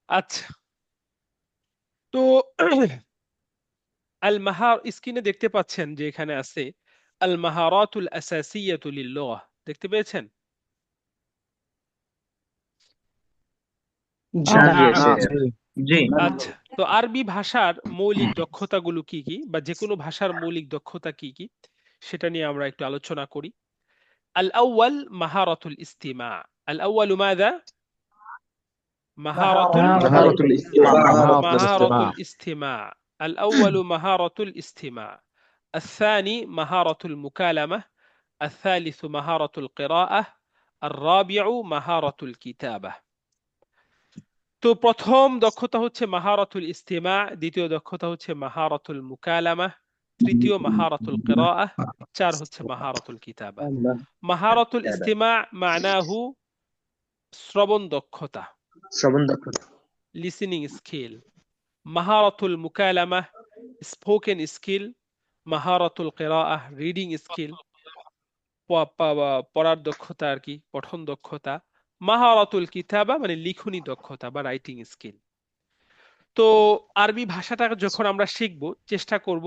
আচ্ছা, তো আল মাহার স্ক্রিনে দেখতে পাচ্ছেন যে এখানে আছে আল মাহারাতুল আসাসিয়াতু লিল-লুগা, দেখতে পেয়েছেন? জি জি শেখ। জি জি আচ্ছা, তো আরবি ভাষার মৌলিক দক্ষতাগুলো কি কি, বা যে কোনো ভাষার মৌলিক দক্ষতা কি কি, সেটা নিয়ে আমরা একটু আলোচনা করি। আল আউয়াল মাহারাতুল ইস্তিমা। আল আউয়ালু মাযা? মাহারাতুল مهارة মাহারাতুল ইস্তিমা। مهارة مهارة الاستماع. الاستماع. الأول مهارة الاستماع، الثاني مهارة المكالمة، الثالث مهارة القراءة، الرابع مهارة الكتابة. তো প্রথম দক্ষতা হচ্ছে মাহারাতুল ইস্তিমা, দ্বিতীয় দক্ষতা হচ্ছে মাহারাতুল মুকালামা, তৃতীয় মাহারাতুল কিরাআহ, চার হচ্ছে মাহারাতুল কিতাবা। মাহারাতুল ইস্তিমা মানাহু শ্রবণ দক্ষতা, শ্রবণ দক্ষতা। Listening skill. মাহারাতুল মুকালামা স্পোকেন স্কিল। মাহারাতুল কিরাআহ রিডিং স্কিল, পড়ার দক্ষতা আর কি, পঠন দক্ষতা। মাহারাতুল কিতাবা মানে লিখনি দক্ষতা বা রাইটিং স্কিল। তো আরবি ভাষাটা যখন আমরা শিখব, চেষ্টা করব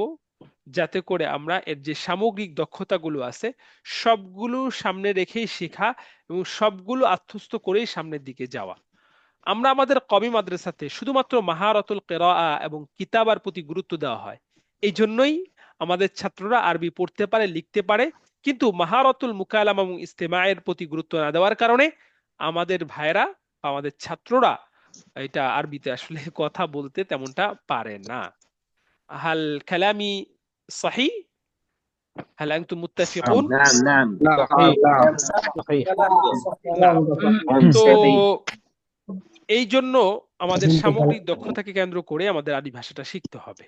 যাতে করে আমরা এর যে সামগ্রিক দক্ষতাগুলো আছে সবগুলো সামনে রেখেই শেখা এবং সবগুলো আত্মস্থ করেই সামনের দিকে যাওয়া। আমরা আমাদের কওমি মাদ্রাসাতে শুধুমাত্র মাহারাতুল কিরাআ এবং কিতাবার প্রতি গুরুত্ব দেওয়া হয়। এই জন্যই আমাদের ছাত্ররা আরবি পড়তে পারে, লিখতে পারে, কিন্তু মাহারাতুল মুকালামা এবং ইস্তেমায়ের প্রতি গুরুত্ব না দেওয়ার কারণে আমাদের ভাইরা, আমাদের ছাত্ররা এটা আরবিতে আসলে কথা বলতে তেমনটা পারে না। হাল কালামি সহি? হাল আনতুম মুত্তাফিকুন? নাম নাম صحيح صحيح. নাম। তো صحيح. এই জন্য আমাদের সামগ্রিক দক্ষতাকে কেন্দ্র করে আমাদের আরবি ভাষাটা শিখতে হবে।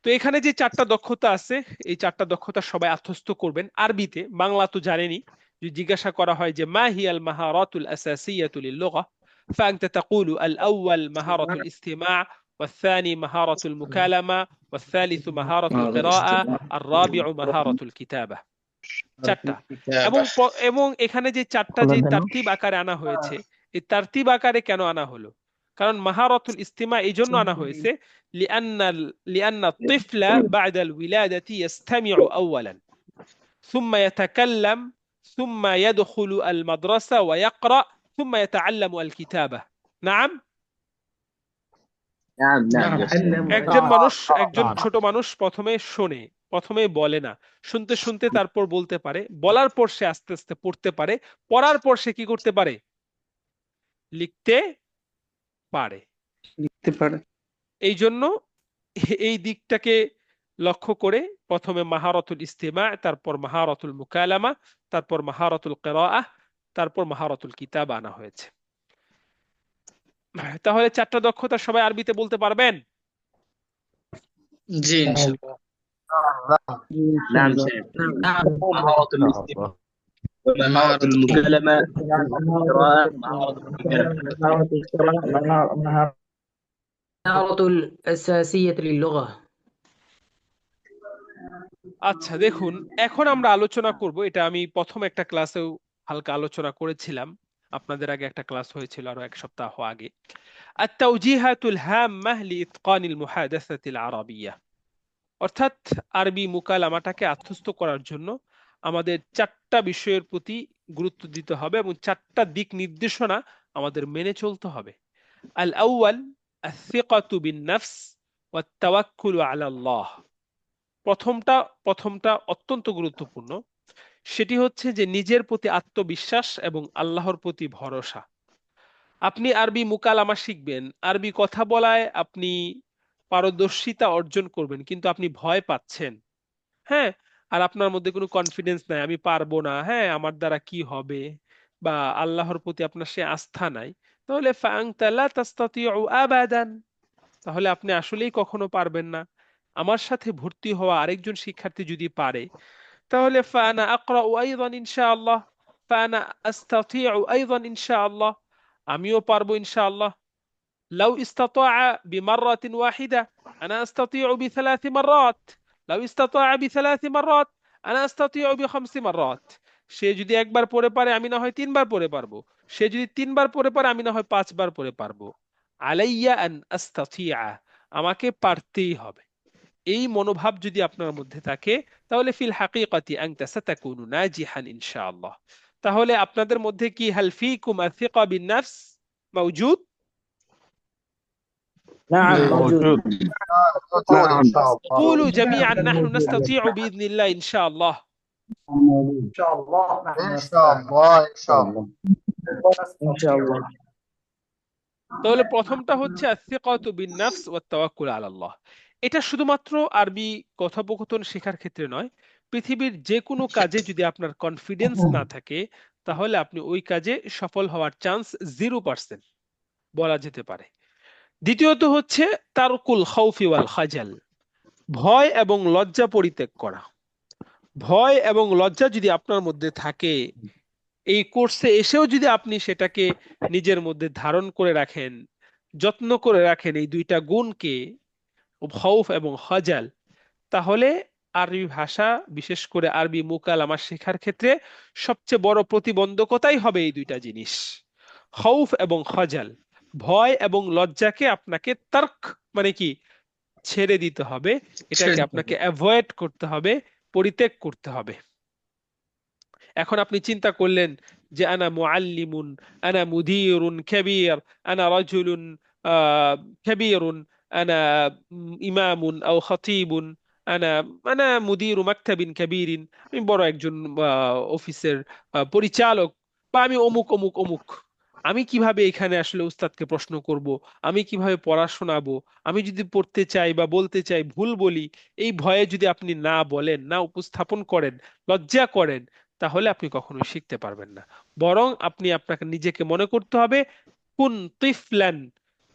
তো এখানে যে চারটা দক্ষতা আছে, এই চারটা দক্ষতা সবাই আত্মস্থ করবেন আরবিতে। বাংলা তো জানেনই, যদি জিজ্ঞাসা করা হয় যে মা হিয়াল মাহারাতুল আসাসিয়াতু লিল-লুগা, فأنت تقول الأول مهارة الاستماع، والثاني مهارة المكالمة، والثالث مهارة القراءة، الرابع مهارة الكتابة. চারটা। এবং এখানে যে চারটা যে তারতিব আকারে আনা হয়েছে, এই তারতিব আকারে কেন আনা হলো? কারণ মাহারাতুল ইস্তিমা এই জন্য আনা হয়েছে লিআন্না الطفل بعد الولادة يستمع أولا ثم يتكلم ثم يدخل المدرسة ويقرأ ثم يتعلم الكتابة. نعم. নাম নাম একজন মানুষ, একজন نعم. ছোট মানুষ প্রথমে শোনে, প্রথমে বলে না, শুনতে শুনতে তারপর বলতে পারে, বলার পর সে আস্তে আস্তে পড়তে পারে, পড়ার পর সে কি করতে পারে? লিখতে পারে। লিখতে পারে। এই জন্য এই দিকটাকে লক্ষ্য করে প্রথমে মাহারাতুল ইস্তিমা, তারপর মাহারাতুল মুকালামা, তারপর মাহারাতুল কিরাআহ, তারপর মাহারাতুল কিতাবা আনা হয়েছে। তাহলে চারটা দক্ষতা সবাই আরবিতে বলতে পারবেন? জি ইনশাআল্লাহ। নাম শেখ। মাহারাতুল إن شاء ইস্তিমা، الله. মাহারাতুল মুকালামা, القراءة، مهارة الكتابة. المهارة الأساسية للغة. আচ্ছা, দেখুন, এখন আমরা আলোচনা করব, এটা আমি প্রথম একটা ক্লাসেও হালকা আলোচনা করেছিলাম, আপনাদের আগে একটা ক্লাস হয়েছিল আরো এক সপ্তাহ আগে। আত-তাওজিহাতুল হাম্মাহ লিইতকানিল মুহাদাসাতিল আরাবিয়্যাহ, অর্থাৎ আরবি মুকালামাটাকে আত্মস্থ করার জন্য আমাদের চারটা বিষয়ের প্রতি গুরুত্ব দিতে হবে এবং চারটা দিক নির্দেশনা আমাদের মেনে চলতে হবে। আল আউয়াল আস-সিকাতু বিন-নাফস ওয়াত তাওয়াক্কুলু আলা আল্লাহ। প্রথমটা প্রথমটা অত্যন্ত গুরুত্বপূর্ণ, সেটি হচ্ছে যে নিজের প্রতি আত্মবিশ্বাস এবং আল্লাহর প্রতি ভরসা। আপনি আরবি মুকালামা শিখবেন, আরবি কথা বলায় আপনি পারদর্শিতা অর্জন করবেন, কিন্তু আপনি ভয় পাচ্ছেন, হ্যাঁ, আর আপনার মধ্যে কোনো কনফিডেন্স নাই, আমি পারবো না, হ্যাঁ, আমার দ্বারা কি হবে, বা আল্লাহর প্রতি আপনার সে আস্থা নাই, তাহলে ফাআনতা লা তাস্তাতিউ আবাদান, তাহলে আপনি আসলেই কখনো পারবেন না। আমার সাথে ভর্তি হওয়া আরেকজন শিক্ষার্থী যদি পারে, তাহলে ফাআনা আকরাউ আইদান ইনশাআল্লাহ, ফাআনা আস্তাতিউ আইদান ইনশাআল্লাহ, আমিও পারবো ইনশাআল্লাহ। لو استطاع بمرة واحدة أنا أستطيع بثلاث مرات، لو استطاع بثلاث مرات أنا أستطيع بخمس مرات। সে যদি একবার পড়ে পারে আমি না হয় তিনবার পড়ে পারবো, সে যদি তিনবার পড়ে পারে আমি না হয় পাঁচবার পড়ে পারবো। আলাইয়া আন আস্তাতিয়া, আমাকে পারতেই হবে। এই মনোভাব যদি আপনার মধ্যে থাকে, তাহলে ফিল হাকিকাতি আনতা সাতাকুনু নাজিহান ইনশাআল্লাহ। তাহলে আপনাদের মধ্যে কি হাল ফীকুম আথিকা বিন নাফস মাওজুদ? نعم موجود. موجود إن شاء الله. قولوا جميعا نحن نستطيع بإذن الله إن شاء الله. إن شاء الله نحن إن شاء الله إن شاء الله إن شاء الله. তাহলে প্রথমটা হচ্ছে আস-সিকাতু বিন নাফস ওয়াত তাওয়াক্কুল আলা আল্লাহ। এটা শুধুমাত্র আরবি কথোপকথন শেখার ক্ষেত্রে নয়, পৃথিবীর যে কোনো কাজে যদি আপনার কনফিডেন্স না থাকে, তাহলে আপনি ওই কাজে সফল হওয়ার চান্স 0% বলা যেতে পারে। দ্বিতীয়ত হচ্ছে তারকুল খাউফি ওয়াল খাজাল, ভয় এবং লজ্জা পরিত্যাগ করা। ভয় এবং লজ্জা যদি আপনার মধ্যে থাকে, এই কোর্সে এসেও যদি আপনি সেটাকে নিজের মধ্যে ধারণ করে রাখেন, যত্ন করে রাখেন এই দুইটা গুণকে, খাউফ এবং খাজাল, তাহলে আরবি ভাষা, বিশেষ করে আরবি মুকালামা শেখার ক্ষেত্রে সবচেয়ে বড় প্রতিবন্ধকতাই হবে এই দুইটা জিনিস, খাউফ এবং খাজাল। ভয় এবং লজ্জাকে আপনাকে তার্ক মানে কি ছেড়ে দিতে হবে, এটাকে আপনাকে অ্যাভয়েড করতে হবে, পরিত্যাগ করতে হবে। এখন আপনি চিন্তা করলেন যে আনা মুআল্লিমুন, আনা মুদিরুন কাবীর, আনা রাজুলুন কাবীরুন, আনা ইমামুন আও খাতীবুন, আনা আনা মুদিরু মাকতাবিন কাবীরিন, আমি বড় একজন অফিসের পরিচালক, বা আমি অমুক অমুক অমুক। আমি কিভাবে এখানে আসলে উস্তাদকে প্রশ্ন করব, আমি কিভাবে পড়া শোনাবো, আমি যদি পড়তে চাই বা বলতে চাই ভুল বলি, এই ভয়ে যদি আপনি না বলেন, না উপস্থাপন করেন, লজ্জা করেন, তাহলে আপনি কখনোই শিখতে পারবেন না। বরং আপনি আপনাকে নিজেকে মনে করতে হবে কুন তিফলান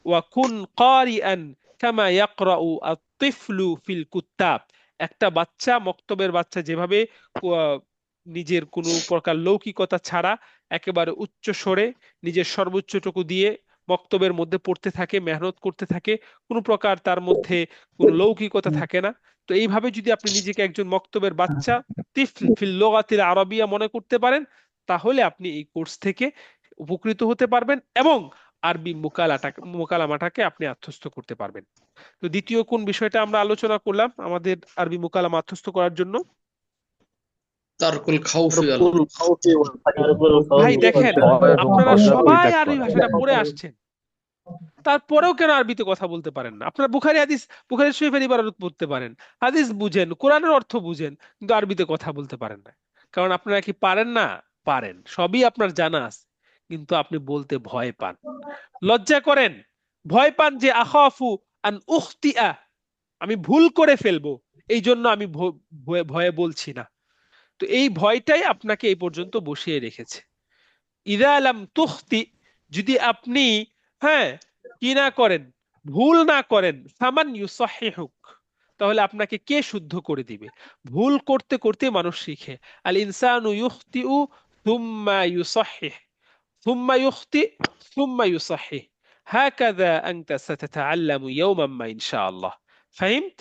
ওয়া কুন কারিআন কামা ইয়াকরাউ আত-তিফলু ফিল কুত্তাব। একটা বাচ্চা, মক্তবের বাচ্চা যেভাবে নিজের কোনো প্রকার লৌকিকতা ছাড়া একেবারে উচ্চ স্বরে নিজের সর্বোচ্চটুকু দিয়ে মক্তবের মধ্যে পড়তে থাকে, মেহনত করতে থাকে, কোনো প্রকার তার মধ্যে কোনো লৌকিকতা থাকে না, তো এইভাবে যদি আপনি নিজেকে একজন মক্তবের বাচ্চা তিফল ফিল লুগাতিল আরাবিয়া মনে করতে পারেন, তাহলে আপনি এই কোর্স থেকে উপকৃত হতে পারবেন এবং আরবি মুকালামাটাকে আপনি আত্মস্থ করতে পারবেন। তো দ্বিতীয় কোন বিষয়টা আমরা আলোচনা করলাম আমাদের আরবি মুকালামা আত্মস্থ করার জন্য? তারকুল খাউফি ওয়াল ترك الخوف والخجل. ভাই দেখেন, আপনারা সবাই আরবি ভাষাটা পড়ে আসছেন, তারপরেও কেন আরবিতে কথা বলতে পারেন না? আপনারা বুখারী শরীফের ইবারত পড়তে পারেন, হাদিস বুঝেন, কোরআনের অর্থ বুঝেন, কিন্তু আরবিতে কথা বলতে পারেন না। কারণ আপনারা কি পারেন না? পারেন, সবই আপনার জানা আছে, কিন্তু আপনি বলতে ভয় পান, লজ্জা করেন, ভয় পান যে আখাফু আন উখতিয়া, আমি ভুল করে ফেলবো, এই জন্য আমি ভয়ে বলছি না। তো এই ভয়টাই আপনাকে এই পর্যন্ত বসিয়ে রেখেছে। ইদা লাম তুখতি, যদি আপনি হ্যাঁ কি না করেন, ভুল না করেন, ফামান ইউসাহিহুক, তাহলে আপনাকে কে শুদ্ধ করে দিবে? ভুল করতে করতে মানুষ শিখে। আল ইনসানু ইউখতিউ থুম্মা ইউসাহিহ, থুম্মা ইউখতি থুম্মা ইউসাহিহ, হাকাযা আনতা সাতাতাআল্লামু ইয়াওমান মা ইনশাআল্লাহ। ফাহিমত?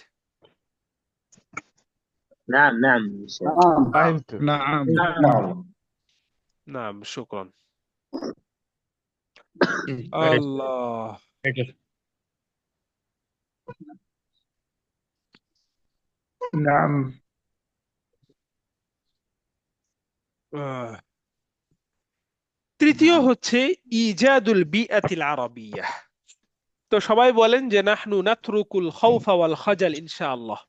نعم نعم فهمت. نعم. নাম, শুকরান। Very আল্লাহ। good. نعم. তৃতীয় হচ্ছে ইজাদুল বিআতিল আরাবিয়াহ। তো সবাই বলেন যে নাহনু নাতরুকুল খাউফা ওয়াল খাজাল ইনশাআল্লাহ।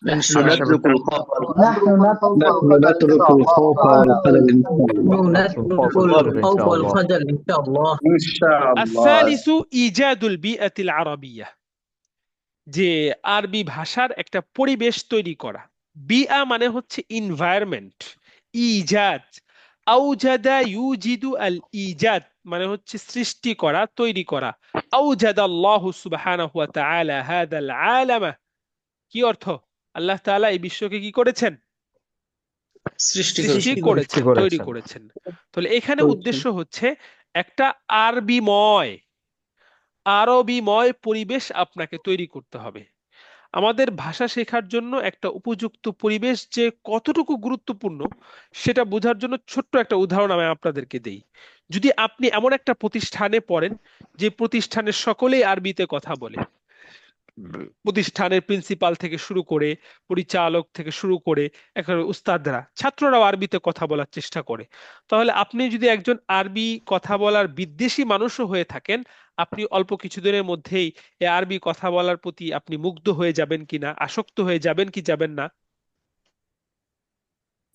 نحن نترك الخوف نحن نترك الخوف والخجل إن شاء الله. نترك الخوف والخجل إن شاء الله. إن شاء الله. الثالث ইজাদুল বিআতিল আরাবিয়াহ, যে আরবি ভাষার একটা পরিবেশ তৈরি করা। বিআ মানে হচ্ছে এনভায়রনমেন্ট, ইজাদ, আউজাদা ইউজিদু আল ইজাদ মানে হচ্ছে সৃষ্টি করা, তৈরি করা। আউজাদাল্লাহু সুবহানাহু ওয়া তাআলা হাদাল আলামা, কি অর্থ? আল্লাহ তাআলা এই বিশ্বকে কি করেছেন? সৃষ্টি করেছেন, তৈরি করেছেন। তাহলে এখানে উদ্দেশ্য হচ্ছে একটা আরবিময় পরিবেশ আপনাকে তৈরি করতে হবে। আমাদের ভাষা শেখার জন্য একটা উপযুক্ত পরিবেশ যে কতটুকু গুরুত্বপূর্ণ সেটা বোঝার জন্য ছোট্ট একটা উদাহরণ আমি আপনাদেরকে দেই। যদি আপনি এমন একটা প্রতিষ্ঠানে পড়েন যে প্রতিষ্ঠানের সকলেই আরবিতে কথা বলে, প্রতিষ্ঠানের প্রিন্সিপাল থেকে শুরু করে পরিচালক থেকে শুরু করে একেবারে উস্তাদরা ছাত্ররাও আরবিতে কথা বলার চেষ্টা করে, তাহলে আপনি যদি একজন আরবি কথা বলার বিদ্বেষী মানুষও হয়ে থাকেন, আপনি অল্প কিছুদিনের মধ্যেই এই আরবি কথা বলার প্রতি আপনি মুগ্ধ হয়ে যাবেন কিনা, আসক্ত হয়ে যাবেন কি যাবেন না?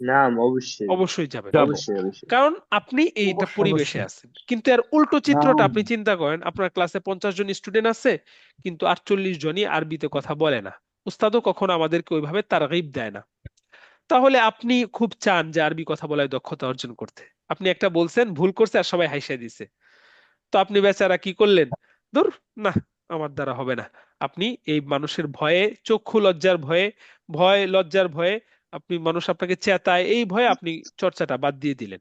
নাম, অবশ্যই অবশ্যই যাবেন। অবশ্যই অবশ্যই। কারণ আপনি এইটা পরিবেশে আছেন। কিন্তু এর উল্টো চিত্রটা আপনি চিন্তা করেন, আপনার ক্লাসে 50 জন স্টুডেন্ট আছে, কিন্তু 48 জনই আরবিতে কথা বলে না। উস্তাদও কখনো আমাদেরকে ওইভাবে তারগিব দেয় না। তাহলে আপনি খুব চান যে আরবি কথা বলায় দক্ষতা অর্জন করতে, আপনি একটা বলছেন, ভুল করছে আর সবাই হাইসা দিছে, তো আপনি বেচারা কি করলেন? দূর, না, আমার দ্বারা হবে না। আপনি এই মানুষের ভয়ে, চক্ষু লজ্জার ভয়ে, ভয় লজ্জার ভয়ে, আপনি মানুষ আপনাকে চেতায় এই ভয়ে আপনি চর্চাটা বাদ দিয়ে দিলেন।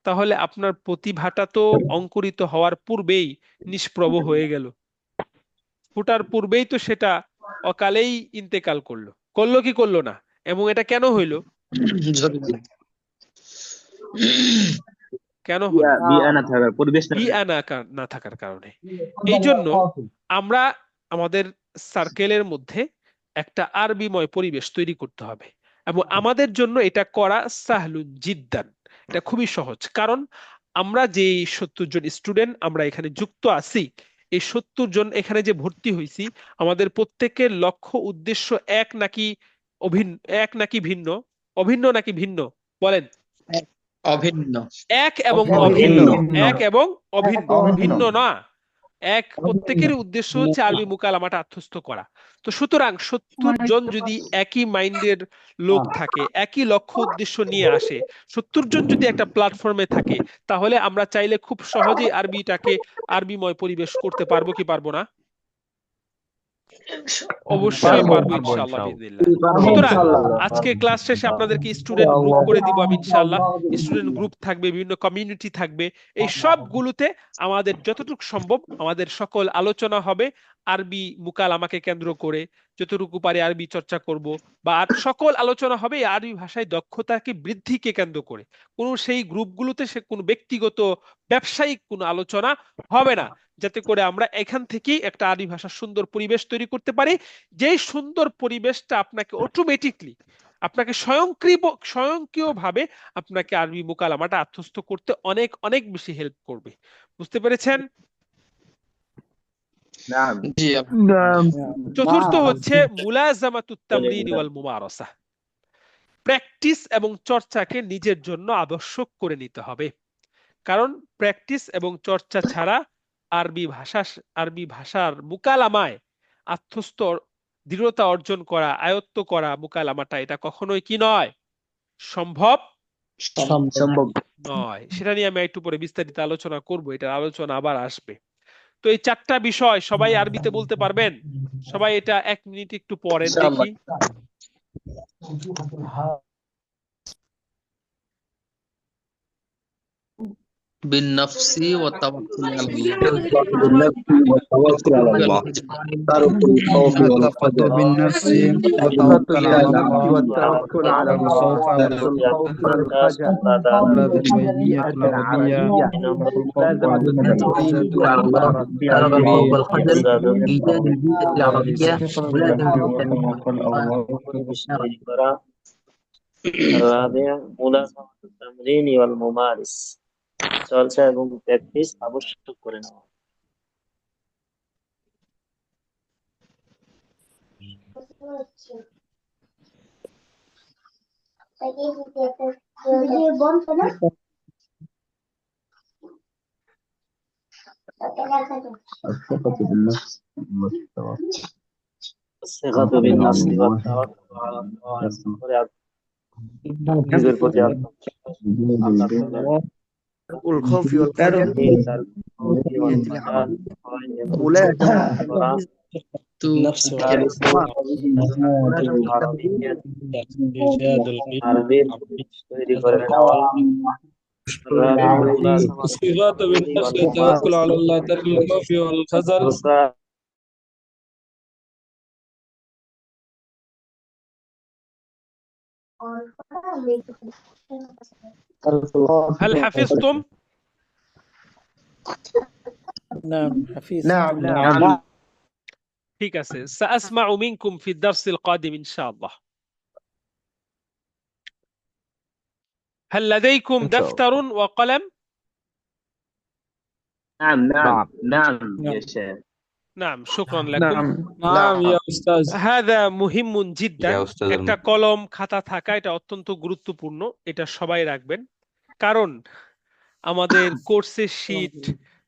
তাহলে আপনার প্রতিভাটা তো অঙ্কুরিত হওয়ার পূর্বেই নিষ্প্রভ হয়ে গেল, ফুটার পূর্বেই তো সেটা অকালেই ইন্তেকাল করলো। করলো কি করলো না? এবং এটা কেন হইলো? কেন হলো? বিয়া না থাকার পরিবেশ না। বিআ না থাকার কারণে। এই জন্য আমরা আমাদের সার্কেলের মধ্যে একটা আরবিময় পরিবেশ তৈরি করতে হবে, এবং আমাদের জন্য এটা করা সাহলুন জিদ্দান, এটা খুবই সহজ। কারণ আমরা যে 70 জন স্টুডেন্ট আমরা এখানে যুক্ত আছি, এই 70 জন এখানে যে ভর্তি হয়েছি, আমাদের প্রত্যেকের লক্ষ্য উদ্দেশ্য এক নাকি অভিন্ন? এক নাকি ভিন্ন? অভিন্ন নাকি ভিন্ন? বলেন। অভিন্ন। এক এবং অভিন্ন। এক এবং অভিন্ন, ভিন্ন না। এক, প্রত্যেকের উদ্দেশ্য হচ্ছে আরবি মুকালামাটা আত্মস্থ করা। তো সুতরাং 70 জন যদি একই মাইন্ডের লোক থাকে, একই লক্ষ্য উদ্দেশ্য নিয়ে আসে, 70 জন যদি একটা প্ল্যাটফর্মে থাকে, তাহলে আমরা চাইলে খুব সহজেই আরবিটাকে আরবিময় পরিবেশ করতে পারবো কি পারবো না? অবশ্যই পারবো ইনশাআল্লাহ বিইজনিল্লাহ। সুতরাং আজকে ক্লাস শেষে আপনাদেরকে স্টুডেন্ট গ্রুপ করে দিব আমি ইনশাআল্লাহ। স্টুডেন্ট গ্রুপ থাকবে, বিভিন্ন কমিউনিটি থাকবে, এই সবগুলোতে আমাদের যতটুকু সম্ভব আমাদের সকল আলোচনা হবে আরবি মুকালামাকে কেন্দ্র করে, যতটুকু পারি আরবি চর্চা করব, বা আর সকল আলোচনা হবে এই আরবি ভাষায় দক্ষতাকে বৃদ্ধিকে কেন্দ্র করে। কোনো সেই গ্রুপগুলোতে সে কোনো ব্যক্তিগত ব্যবসায়িক কোনো আলোচনা হবে না, যাতে করে আমরা এখান থেকেই একটা আরবি ভাষার সুন্দর পরিবেশ তৈরি করতে পারি, যেই সুন্দর পরিবেশটা আপনাকে অটোমেটিকলি, আপনাকে স্বয়ংক্রিয়ভাবে আপনাকে আরবি মুকালামাটা আত্মস্থ করতে অনেক অনেক বেশি হেল্প করবে। বুঝতে পেরেছেন? নাম। জি। চতুর্থ হচ্ছে মুলাজামাতুত তামরিন ওয়াল মুমারাসা, প্র্যাকটিস এবং চর্চাকে নিজের জন্য আবশ্যক করে নিতে হবে। কারণ প্র্যাকটিস এবং চর্চা ছাড়া আরবি ভাষার মুকালামায় আত্মস্থ দৃঢ়তা অর্জন করা, আয়ত্ত করা মুকালামাটা, এটা কখনোই কি নয়, সম্ভব সম্ভব নয়। সেটা নিয়ে আমি একটু পরে বিস্তারিত আলোচনা করব, এটার আলোচনা আবার আসবে। তো এই 4টা বিষয় সবাই আরবিতে বলতে পারবেন? সবাই এটা 1 মিনিট একটু পড়েন দেখি। بالنفس والتوكل على الله. بالنفس والتوكل على الله. ترك الخوف والفزع. بالنفس وتوكل على الله والتوكل على الخوف والخجل. بلاد البينية العربية الخوف والخجل، إيجاد البيئة العربية، الرابع ملازمة التمرين والممارس، চর্চা এবং প্র্যাকটিস আবশ্যক করে নেওয়া। الثقة بالنفس الثقة بالنفس والتوكل على الله، নিজের প্রতি والخوف والخجل نفس তৈরি করে নেওয়া। الصفات بالنفس والتوكل على الله ترك الخوف والخجل. هل حفظتم؟ نعم حفيظ نعم نعم ঠিক আছে سأسمع منكم في الدرس القادم إن شاء الله هل لديكم إن شاء الله دفتر وقلم؟ نعم نعم نعم نعم يا نعم شيخ نعم شكرا لكم نعم نعم يا أستاذ هذا مهم جدا يا أستاذ একটা কলম খাতা থাকা এটা অত্যন্ত গুরুত্বপূর্ণ এটা সবাই রাখবেন কারণ আমাদের কোর্সের শীট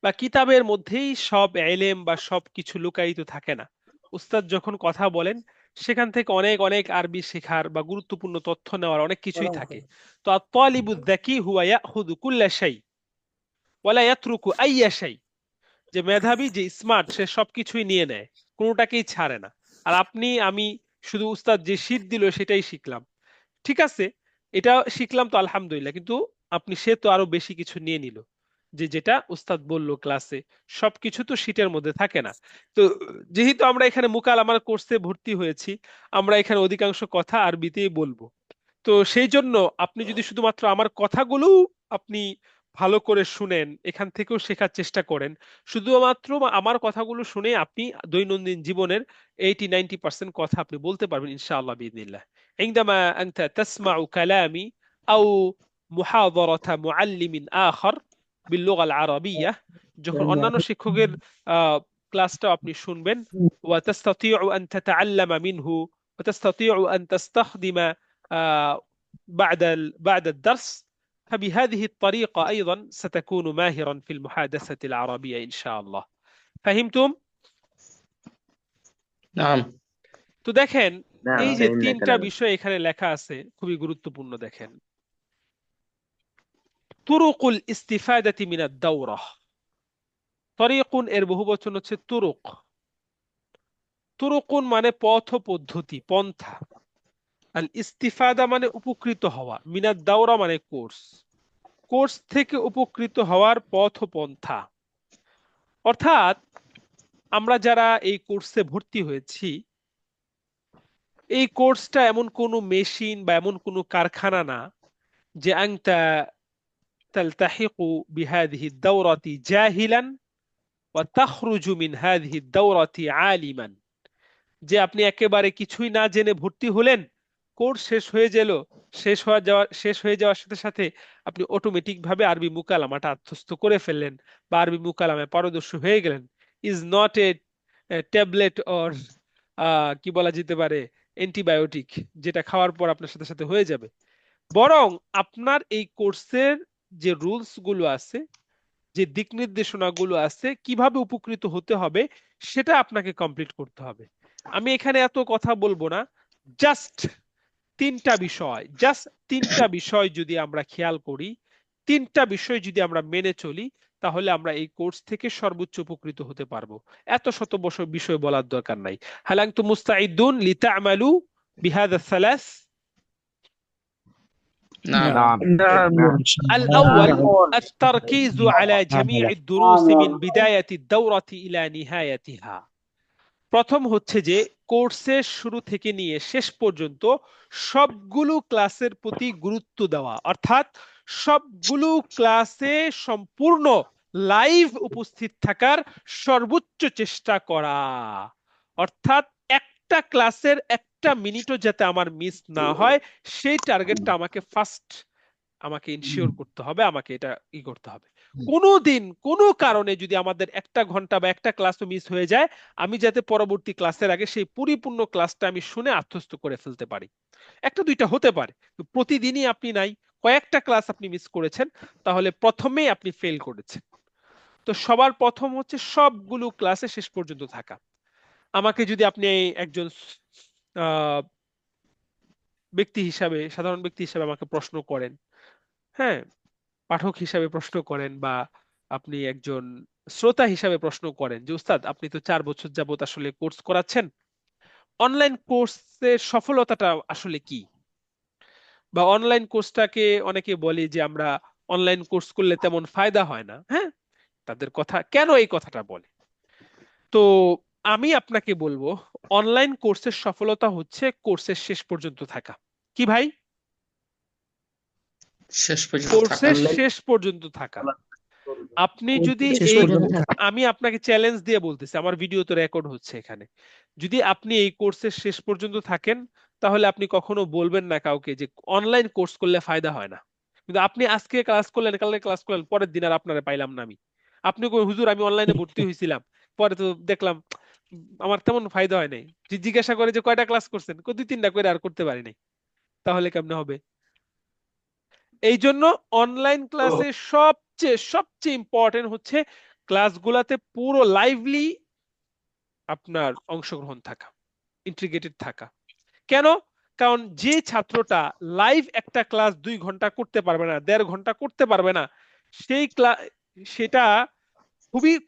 বা কিতাবের মধ্যেই সব এলেম বা সব কিছু লুকায়িত থাকে না উস্তাদ যখন কথা বলেন সেখান থেকে অনেক অনেক আরবি শেখার বা গুরুত্বপূর্ণ তথ্য নেওয়ার অনেক কিছুই থাকে তো আত-তালিবু যাকি হুয়া ইয়াখুযু কুল্লা শাই ওয়ালা ইয়াতরুকু আইয়া শাই যে মেধাবী যে স্মার্ট সে সবকিছুই নিয়ে নেয় কোনোটাকেই ছাড়ে না আর আপনি আমি শুধু উস্তাদ যে শীট দিল সেটাই শিখলাম ঠিক আছে এটা শিখলাম তো আলহামদুলিল্লাহ কিন্তু আপনি সে তো আরো বেশি কিছু নিয়ে নিল যে যেটা উস্তাদ বলল ক্লাসে সবকিছু তো শীটের মধ্যে থাকে না তো যেহেতু আমরা এখানে মুকালামার কোর্সে ভর্তি হয়েছি আমরা এখানে অধিকাংশ কথা আরবিতেই বলবো তো সেই জন্য আপনি যদি শুধুমাত্র আমার কথাগুলো আপনি ভালো করে শুনেন এখান থেকেও শেখার চেষ্টা করেন শুধুমাত্র আমার কথাগুলো শুনে আপনি দৈনন্দিন জীবনের 80-90% কথা আপনি বলতে পারবেন ইনশাআল্লাহ বিইذنিল্লাহ عندما أنت تسمع كلامي أو محاضرة معلم آخر باللغة العربية যখন অন্যান্য শিক্ষকের ক্লাসটা আপনি শুনবেন وتستطيع أن تتعلم منه وتستطيع أن تستخدم بعد الدرس فبهذه الطريقة أيضا ستكون ماهرا في المحادثة العربية إن شاء الله فهمتم؟ نعم তো দেখেন نعم এই যে فهمنا তিনটা كلامك বিষয় এখানে লেখা আছে খুবই গুরুত্বপূর্ণ দেখেন طرق الاستفادة من الدورة طريق এর বহুবচন হচ্ছে তুরুক তুরুকুন মানে পথ পদ্ধতি পন্থা আল ইস্তিফাদা মানে উপকৃত হওয়া মিনাদ দাওরা মানে কোর্স কোর্স থেকে উপকৃত হওয়ার পথ পন্থা অর্থাৎ আমরা যারা এই কোর্সে ভর্তি হয়েছি এই কোর্সটা এমন কোনো মেশিন বা এমন কোনো কারখানা না যে আনতা তালতাহিকু বিহাদিহি দাওরাতি জাহিলান ওয়া তাখরুজু মিন হাদিহি দাওরাতি আলিমান যে আপনি একেবারে কিছুই না জেনে ভর্তি হলেন কোর্স শেষ হয়ে যাওয়ার সাথে সাথে আপনি অটোমেটিক ভাবে আরবি মুকালামাটা আত্মস্থ করে ফেললেন বা আরবি মুকালামায় পারদর্শী হয়ে গেলেন is not a tablet or কি বলা যেতে পারে অ্যান্টিবায়োটিক যেটা খাওয়ার পর আপনার সাথে সাথে হয়ে যাবে বরং আপনার এই কোর্সের যে রুলস গুলো আছে যে দিক নির্দেশনাগুলো আছে কিভাবে উপকৃত হতে হবে সেটা আপনাকে কমপ্লিট করতে হবে আমি এখানে এত কথা বলবো না জাস্ট তিনটা বিষয় যদি আমরা খেয়াল করি তিনটা বিষয় যদি আমরা মেনে চলি তাহলে আমরা এই কোর্স থেকে সর্বোচ্চ উপকৃত হতে পারবো এত শত বিষয় বলার দরকার নাই হাল আনতুম মুস্তাঈদুন লিতা'মালু বিহাযা الثلاث نعم نعم الأول التركيز على جميع الدروس من بداية الدورة إلى نهايتها প্রথম হচ্ছে যে কোর্সের শুরু থেকে নিয়ে শেষ পর্যন্ত সবগুলো ক্লাসের প্রতি গুরুত্ব দেওয়া অর্থাৎ সবগুলো ক্লাসে সম্পূর্ণ লাইভ উপস্থিত থাকার সর্বোচ্চ চেষ্টা করা অর্থাৎ একটা ক্লাসের একটা মিনিটও যাতে আমার মিস না হয় সেই টার্গেটটা আমাকে ইনশিওর করতে হবে আমাকে এটা করতে হবে কোনোদিন কোনো কারণে যদি আমাদের একটা ঘন্টা বা একটা ক্লাসও মিস হয়ে যায় আমি যাতে পরবর্তী ক্লাসের আগে সেই পরিপূর্ণ ক্লাসটা আমি শুনে আত্মস্থ করে ফেলতে পারি একটা দুইটা হতে পারে প্রতিদিনই আপনি নাই কয়েকটা ক্লাস আপনি মিস করেছেন তাহলে প্রথমেই আপনি ফেল করেছেন তো সবার প্রথম হচ্ছে সবগুলো ক্লাসে শেষ পর্যন্ত থাকা আমাকে যদি আপনি একজন সাধারণ ব্যক্তি হিসাবে আমাকে প্রশ্ন করেন হ্যাঁ পাঠক হিসাবে প্রশ্ন করেন বা আপনি একজন শ্রোতা হিসাবে প্রশ্ন করেন যে উস্তাদ আপনি তো 4 বছর যাবত আসলে কোর্স করাচ্ছেন অনলাইন কোর্সের সফলতাটা আসলে কি বা অনলাইন কোর্সটাকে অনেকে বলে যে আমরা অনলাইন কোর্স করলে তেমন ফায়দা হয় না হ্যাঁ তাদের কথা কেন এই কথাটা বলে তো আমি আপনাকে বলবো অনলাইন কোর্সের সফলতা হচ্ছে কোর্সের শেষ পর্যন্ত থাকা কি ভাই শেষ পর্যন্ত কোর্সের শেষ পর্যন্ত থাকা আপনি যদি শেষ এই পর্যন্ত আমি আপনাকে চ্যালেঞ্জ দিয়ে বলতেছি, আমার ভিডিও তো রেকর্ড হচ্ছে এখানে, যদি আপনি এই কোর্সের শেষ পর্যন্ত থাকেন তাহলে আপনি কখনো বলবেন না কাউকে যে অনলাইন কোর্স করলে ফায়দা হয় না। কিন্তু আপনি আজকে ক্লাস করলেন, কালকে ক্লাস করলেন, পরের দিন আর আপনারা পাইলাম না আমি। আপনি কই হুজুর আমি অনলাইনে ভর্তি হয়েছিলাম, পরে তো দেখলাম আমার তেমন ফায়দা হয় নাই। জিজ্ঞাসা করে যে কয়টা ক্লাস করছেন, কই 2-3টা করে আর করতে পারি নাই। তাহলে কেমনে হবে? এই জন্য অনলাইন ক্লাসে সবচেয়ে সবচেয়ে ইম্পর্টেন্ট হচ্ছে ক্লাসগুলাতে পুরো লাইভলি আপনার অংশগ্রহণ থাকা, ইন্টিগ্রেটেড থাকা। কেন? কারণ যে ছাত্রটা লাইভ একটা ক্লাস 2 ঘন্টা করতে পারবে না, 1.5 ঘন্টা করতে পারবে না, সেই সেটা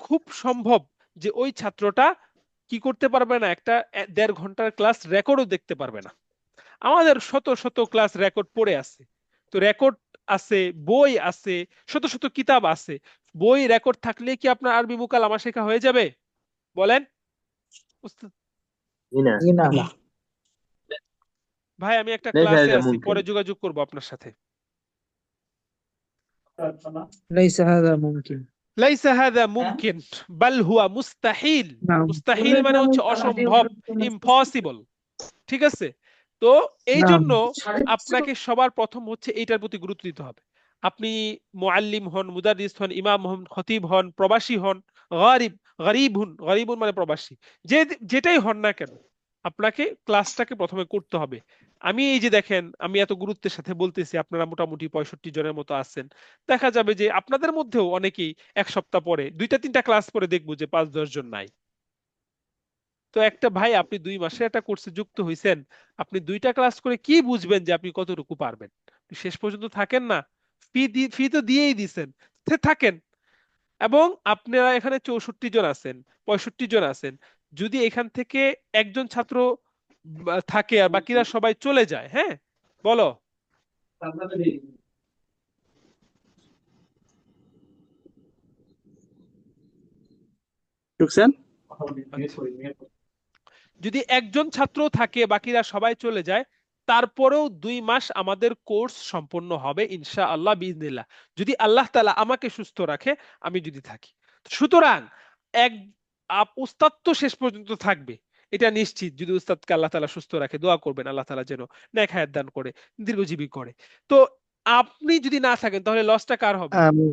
খুব সম্ভব যে ওই ছাত্রটা কি করতে পারবে না, একটা 1.5 ঘন্টার ক্লাস রেকর্ডও দেখতে পারবে না। আমাদের শত শত ক্লাস রেকর্ড পড়ে আছে, তো রেকর্ড আছে, বই আছে, শত শত কিতাব আছে। বই রেকর্ড থাকলে কি আপনার আরবি মুকালামা শেখা হয়ে যাবে? বলেন উস্তাদ। না ভাই আমি একটা ليس ক্লাসে هذا আছি, ممكن পরে যোগাযোগ করব আপনার সাথে। ليس هذا ممكن লাইসা হাযা মুমকিন বাল হুয়া মুস্তাহিল। نعم মুস্তাহিল মানে হচ্ছে অসম্ভব, ইম্পসিবল। ঠিক আছে? তো এই نعم জন্য আপনাকে সবার প্রথম হচ্ছে এইটার প্রতি গুরুত্ব দিতে হবে। আপনি মুআল্লিম হন, মুদাররিস হন, ইমাম হন, খতিব হন, প্রবাসী হন, গরিব হন মানে প্রবাসী, যেটাই হন না কেন, আপনাকে ক্লাসটাকে প্রথমে করতে হবে। আমি এই যে দেখেন, আমি এত গুরুত্বের সাথে বলতেছি, আপনারা মোটামুটি 65 জনের মতো আছেন। দেখা যাবে যে আপনাদের মধ্যেও অনেকেই 1 সপ্তাহ পরে 2-3টা ক্লাস পরে দেখবো যে 5-10 জন নাই। তো একটা ভাই, আপনি 2 মাসে একটা কোর্সে যুক্ত হইছেন, আপনি 2টা ক্লাস করে কি বুঝবেন যে আপনি কতটুকু পারবেন? শেষ পর্যন্ত থাকেন না, ফি তো দিয়েই দিছেন, থাকেন। এবং আপনারা এখানে 64 জন আছেন, 65 জন আছেন, যদি এখান থেকে একজন ছাত্র থাকে আর বাকিরা সবাই চলে যায়, হ্যাঁ বলো, শুনছেন? যদি একজন ছাত্র থাকে বাকিরা সবাই চলে যায়, তারপরেও 2 মাস আমাদের কোর্স সম্পন্ন হবে ইনশাআল্লাহ বিইজনিল্লাহ, যদি আল্লাহ তাআলা আমাকে সুস্থ রাখে, আমি যদি থাকি। সুতরাং এক উস্তাদ তো শেষ পর্যন্ত থাকবে, এটা নিশ্চিত। যদি উস্তাদকে আল্লাহ তাআলা সুস্থ রাখে, দোয়া করবেন আল্লাহ তাআলা যেন নেক হায়াত দান করে, দীর্ঘজীবী করে। তো আপনি যদি না থাকেন তাহলে লসটা কার হবে? آمين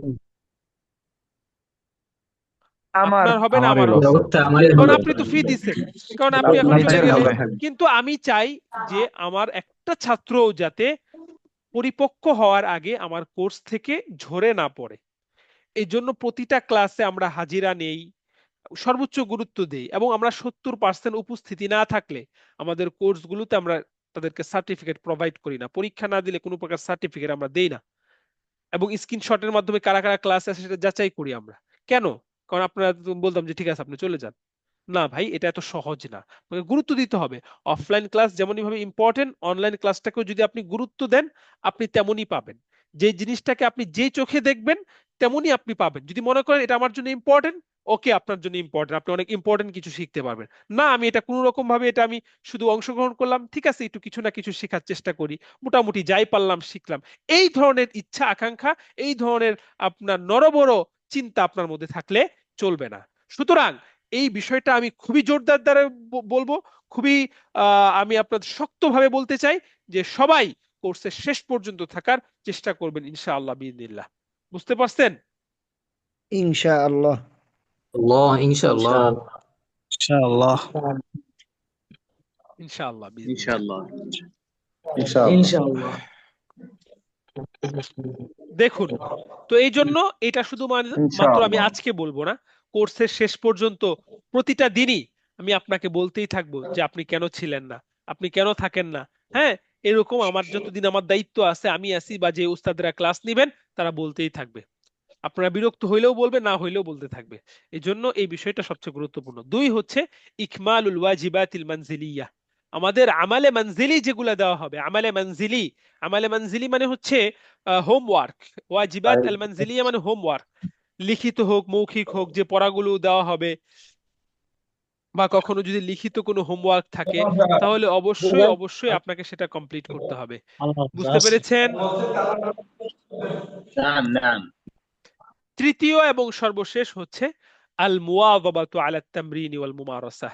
আপনার হবে না আমার হবে? কারণ আপনি তো ফি দিচ্ছেন, কারণ আপনি এখন চলে গেলে। কিন্তু আমি চাই যে আমার একটা ছাত্রও যাতে পরিপক্ক হওয়ার আগে আমার কোর্স থেকে ঝরে না পড়ে। এই জন্য প্রতিটা ক্লাসে আমরা হাজিরা নেই, সর্বোচ্চ গুরুত্ব দেই, এবং আমরা 70% উপস্থিতি না থাকলে আমাদের কোর্সগুলোতে আমরা তাদেরকে সার্টিফিকেট প্রোভাইড করি না। পরীক্ষা না দিলে কোনো প্রকার সার্টিফিকেট আমরা দেই না, এবং স্ক্রিনশটের মাধ্যমে কারা কারা ক্লাসে আসে সেটা যাচাই করি আমরা। কেন? কারণ আপনারা বলতাম যে ঠিক আছে আপনি চলে যান, না ভাই, এটা এত সহজ না, গুরুত্ব দিতে হবে। অফলাইন ক্লাস যেমনই ভাবে ইম্পর্টেন্ট, অনলাইন ক্লাসটাকেও যদি আপনি গুরুত্ব দেন, আপনি তেমনই পাবেন। যে জিনিসটাকে আপনি যে চোখে দেখবেন তেমনই আপনি পাবেন। যদি মনে করেন এটা আমার জন্য ইম্পর্টেন্ট, ওকে, আপনার জন্য ইম্পর্টেন্ট, আপনি অনেক ইম্পর্টেন্ট কিছু শিখতে পারবেন। না, আমি এটা কোনো রকম ভাবে এটা আমি শুধু অংশগ্রহণ করলাম, ঠিক আছে একটু কিছু না কিছু শেখার চেষ্টা করি, মোটামুটি যাই পারলাম শিখলাম, এই ধরনের ইচ্ছা আকাঙ্ক্ষা, এই ধরনের আপনার নরবড় চিন্তা আপনার মধ্যে থাকলে চলবে না। সুতরাং এই বিষয়টা আমি খুবই জোরদার দ্বারা বলবো, খুবই আমি আপনাদের শক্তভাবে বলতে চাই যে সবাই কোর্সের শেষ পর্যন্ত থাকার চেষ্টা করবেন ইনশাআল্লাহ বিইজনিল্লাহ। বুঝতে পারছেন? إن شاء الله الله إن شاء إن الله شاء الله ইনশাআল্লাহ ইনশাআল্লাহ ইনশাআল্লাহ ইনশাআল্লাহ। দেখুন, তো এই জন্য এটা শুধু মাত্র আমি আজকে বলবো না, কোর্সের শেষ পর্যন্ত প্রতিটা দিনই আমি আপনাকে বলতেই থাকবো যে আপনি কেন ছিলেন না, আপনি কেন থাকেন না। হ্যাঁ, এরকম আমার যতদিন আমার দায়িত্ব আছে, আমি আছি, বা যে উস্তাদরা ক্লাস নিবেন তারা বলতেই থাকবে। আপনারা বিরক্ত হইলেও বলবে, না হইলেও বলতে থাকবে। এই জন্য এই বিষয়টা সবচেয়ে গুরুত্বপূর্ণ। 2 হচ্ছে ইকমালুল ওয়াজিবাতিল মানজিলিয়া, আমাদের আমালে মানজিলি যেগুলা দেওয়া হবে, আমালে মানজিলি মানে হচ্ছে হোমওয়ার্ক, ওয়াজিবাত আল মানজিলিয়া মানে হোমওয়ার্ক, লিখিত হোক মৌখিক হোক, যে পড়াগুলো দেওয়া হবে, বা কখনো যদি লিখিত কোনো হোমওয়ার্ক থাকে তাহলে অবশ্যই আপনাকে সেটা কমপ্লিট করতে হবে। বুঝতে পেরেছেন? নাম তৃতীয় এবং সর্বশেষ হচ্ছে আল মুওয়াযাবাতু আলা তামরিন ওয়াল মুমারাসাহ,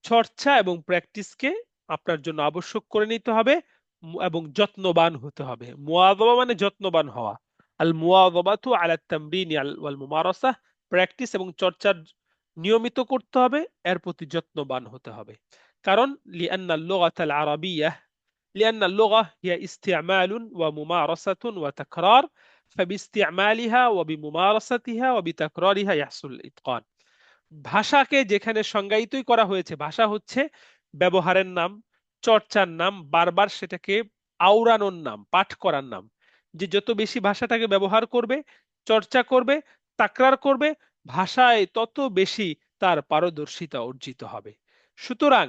চর্চা এবং প্র্যাকটিসকে আপনার জন্য আবশ্যক করে নিতে হবে এবং যত্নবান হতে হবে। মুওয়াযাবা মানে যত্নবান হওয়া। আল মুওয়াযাবাতু আলা তামরিন ওয়াল মুমারাসাহ, প্র্যাকটিস এবং চর্চার নিয়মিত করতে হবে, এর প্রতি যত্নবান হতে হবে। কারণ লিআন্না আল-লুগাতাল আরাবিয়্যাহ لأن اللغة هي استعمال وممارسة وتكرار، فباستعمالها وبممارستها وبتكرارها يحصل الإتقان। ভাষাকে যেখানে সংজ্ঞায়িতই করা হয়েছে, ভাষা হচ্ছে ব্যবহারের নাম, চর্চার নাম, বারবার সেটাকে আওড়ানোর নাম, পাঠ করার নাম। যে যত বেশি ভাষাটাকে ব্যবহার করবে, চর্চা করবে, তাকরার করবে, ভাষায় তত বেশি তার পারদর্শিতা অর্জিত হবে। সুতরাং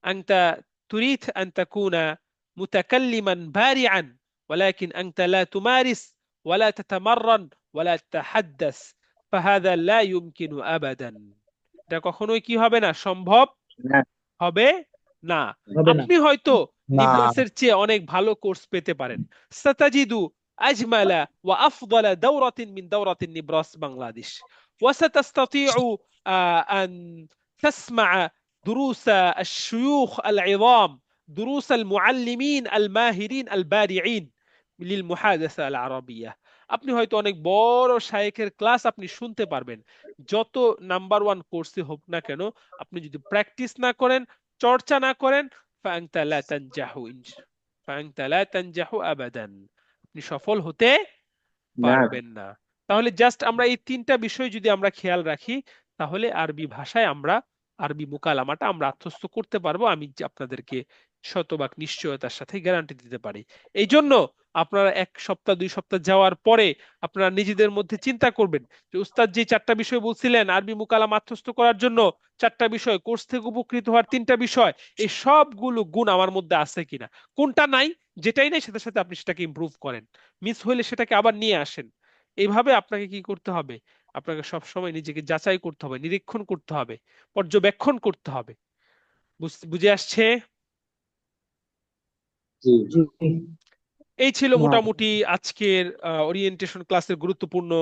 আনতা তুরিদ আন তাকুনা মুতাকাল্লিমান বারিআন ওয়ালাকিন আনতা লা তুমারিস ওয়ালা তাতামাররান ওয়ালা তাহাদ্দাস ফাহাদা লা ইউমকিনু আবাদান। এটা কখনোই কি হবে না, সম্ভব না। হবে না। আপনি হয়তো নিবলাসের চেয়ে অনেক ভালো কোর্স পেতে পারেন। সাতাজিদু আজমালা ওয়া আফদালা দাওরাতিন মিন দাওরাতিন নিবরাস বাংলাদেশ ওয়া সাতাস্তাতিউ আন তাসমা দুরুস আশ-শুয়ুখ আল-ইযাম, দুরুস আল-মুআল্লিমিন আল-মাহিরিন আল-বারিঈন লিল-মুহাদাসা আল-আরাবিয়্যাহ। আপনি হয়তো অনেক বড় শায়েখের ক্লাস আপনি শুনতে পারবেন। যত নাম্বার ওয়ান কোর্সই হোক না কেন, আপনি যদি প্র্যাকটিস না করেন, চর্চা না করেন, فأنت لا تنجح فأنت لا تنجح أبدا, আপনি সফল হতে পারবেন না। তাহলে জাস্ট আমরা এই তিনটা বিষয় যদি আমরা খেয়াল রাখি, তাহলে আরবি ভাষায় আমরা আরবি মুকালামাটা আমরা আত্মস্থ করতে পারবো। আমি আপনাদেরকে শতভাগ নিশ্চয়তার সাথে গ্যারান্টি দিতে পারি। এই জন্য আপনারা 1 সপ্তাহ 2 সপ্তাহ যাওয়ার পরে আপনারা নিজেদের মধ্যে চিন্তা করবেন যে উস্তাদ যে 4টা বিষয় বলছিলেন আরবি মুকালামা আত্মস্থ করার জন্য, 4টা বিষয়, কোর্স থেকে উপকৃত হওয়ার 3টা বিষয়, এই সবগুলো গুণ আমার মধ্যে আছে কিনা। কোনটা নাই, যেটাই নাই সাথে সাথে আপনি সেটাকে ইমপ্রুভ করেন, মিস হইলে সেটাকে আবার নিয়ে আসেন। এইভাবে আপনাকে কি করতে হবে, আপনাকে সবসময় নিজেকে যাচাই করতে হবে, নিরীক্ষণ করতে হবে, পর্যবেক্ষণ করতে হবে। বুঝে আসছে? জি এই ছিল মোটামুটি আজকের ওরিয়েন্টেশন ক্লাসের গুরুত্বপূর্ণ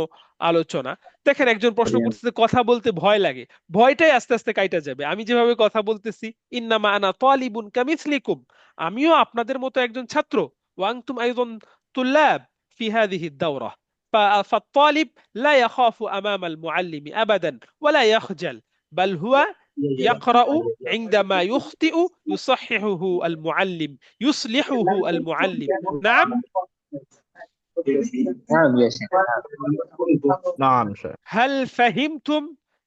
আলোচনা। দেখেন, একজন প্রশ্ন করতেছে কথা বলতে ভয় লাগে, ভয়টাই আস্তে আস্তে কাইটা যাবে। আমি যেভাবে কথা বলতেছি, ইন্নামা আনা তালিবুন কামিসলিকুম, আমিও আপনাদের মতো একজন ছাত্র, ওয়া আনতুম আইযান তুল্লাব ফি হাযিহি দাওরা, فالطالب لا يخاف أمام المعلم أبدا ولا يخجل، بل هو يقرأ عندما يخطئ يصححه المعلم، يصلحه المعلم. نعم. نعم شيخ. هل فهمتم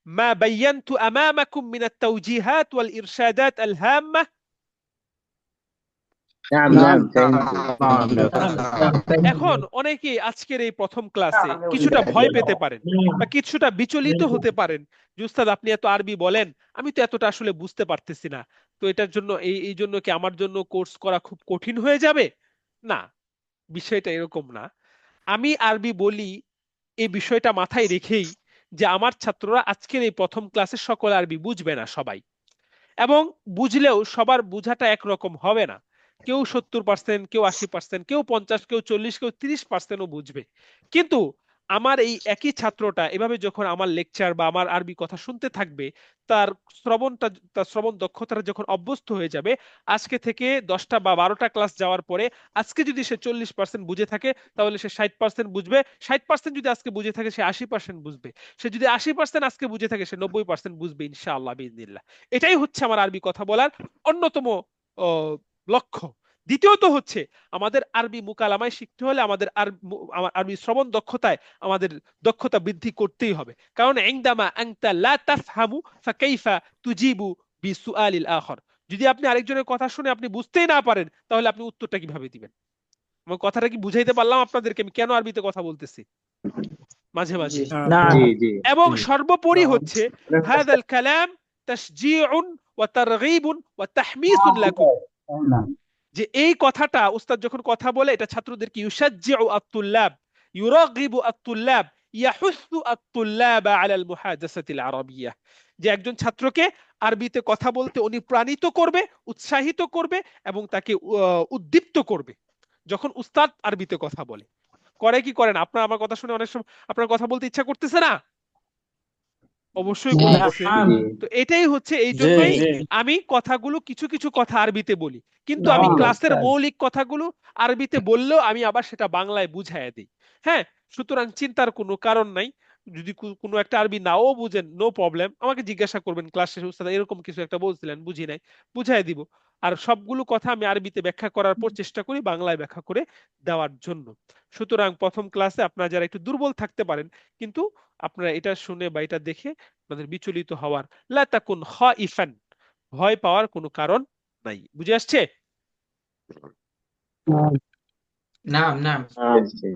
ما بينت أمامكم من التوجيهات والإرشادات الهامة؟ এখন অনেকে আজকের এই প্রথম ক্লাসে কিছুটা ভয় পেতে পারেন বা কিছুটা বিচলিত হতে পারেন যে উস্তাদ আপনি এত আরবি বলেন, আমি তো এতটা আসলে বুঝতে পারতেছি না, তো এটার জন্য এই জন্য কি আমার জন্য কোর্স করা খুব কঠিন হয়ে যাবে? না, বিষয়টা এরকম না। আমি আরবি বলি এই বিষয়টা মাথায় রেখেই যে আমার ছাত্ররা আজকের এই প্রথম ক্লাসে সকল আরবি বুঝবে না সবাই, এবং বুঝলেও সবার বুঝাটা একরকম হবে না। কেউ 70%, কেউ 80%, কেউ 50%, কেউ 40%, কেউ 30%ও বুঝবে। কিন্তু আমার এই একই ছাত্রটা এভাবে যখন আমার লেকচার বা আমার আরবি কথা শুনতে থাকবে, তার শ্রবণ দক্ষতাটা যখন অভ্যস্ত হয়ে যাবে, আজকে থেকে 10টা বা 12টা ক্লাস যাওয়ার পরে আজকে যদি সে 40% বুঝে থাকে, তাহলে সে 60% বুঝবে। 60% যদি আজকে বুঝে থাকে, সে 80% বুঝবে। সে যদি 80% আজকে বুঝে থাকে, সে 90% বুঝবে ইনশাআল্লাহ বিইজনিল্লাহ। এটাই হচ্ছে আমার আরবি কথা বলার অন্যতম লক্ষ্য। দ্বিতীয়ত হচ্ছে আমাদের আরবি মুকালামায় শিখতে হলে আমাদের আরবি শ্রবণ দক্ষতায় আমাদের দক্ষতা বৃদ্ধি করতেই হবে। কারণ ইনদামা আনতা লা তাফহামু ফাকাইফা তুজিবু বিসুআলিল আখর, যদি আপনি আরেকজনের কথা শুনে আপনি বুঝতেই না পারেন, তাহলে আপনি উত্তরটা কিভাবে দিবেন? আমার কথাটা কি বুঝাইতে পারলাম আপনাদেরকে আমি কেন আরবিতে কথা বলতেছি মাঝে মাঝে? এবং সর্বোপরি হচ্ছে হাযাল কালাম তাশজীউন ওয়া তারগীবুন ওয়া তাহমিসুন লাকুম, যে এই কথাটা উস্তাদ যখন কথা বলে এটা ছাত্রদেরকে ইউশাজ্জিউ আত-তুল্লাব, ইউরাগিবু আত-তুল্লাব, ইয়াহুসু আত-তুল্লাব আলা আল-মুহাদাসাতিল আরাবিয়্যাহ, যে একজন ছাত্রকে আরবিতে কথা বলতে অনুপ্রাণিত করবে, উৎসাহিত করবে এবং তাকে উদ্দীপ্ত করবে যখন উস্তাদ আরবিতে কথা বলে। করে কি করেন? আপনার আমার কথা শুনে অনেক সময় আপনার কথা বলতে ইচ্ছা করতেছে না? অবশ্যই জি করতেছে। জি তো এটাই হচ্ছে, এই জি জন্যই জি আমি কথাগুলো কিছু কিছু কথা আরবিতে বলি, কিন্তু না আমি জি ক্লাসের উস্তাদ মৌলিক কথাগুলো আরবিতে বললেও আমি আবার সেটা বাংলায় বুঝাইয়া দিই। হ্যাঁ, সুতরাং চিন্তার কোনো কারণ নাই। যদি কোনো একটা আরবি নাও বুঝেন, নো প্রবলেম, আমাকে জিজ্ঞাসা করবেন ক্লাস শেষে, উস্তাদ এরকম কিছু একটা বলছিলেন বুঝি নাই, বুঝাই দিব। আর সবগুলো কথা আমি আরবিতে ব্যাখ্যা করার পর চেষ্টা করি বাংলায় ব্যাখ্যা করে দেওয়ার জন্য। সুতরাং প্রথম ক্লাসে আপনারা যারা একটু দুর্বল থাকতে পারেন, কিন্তু আপনারা এটা শুনে বা এটা দেখে আপনাদের বিচলিত হওয়ার, লা তাকুন খাইফান, ভয় পাওয়ার কোনো কারণ নাই। বুঝে আসছে? নাম নাম জি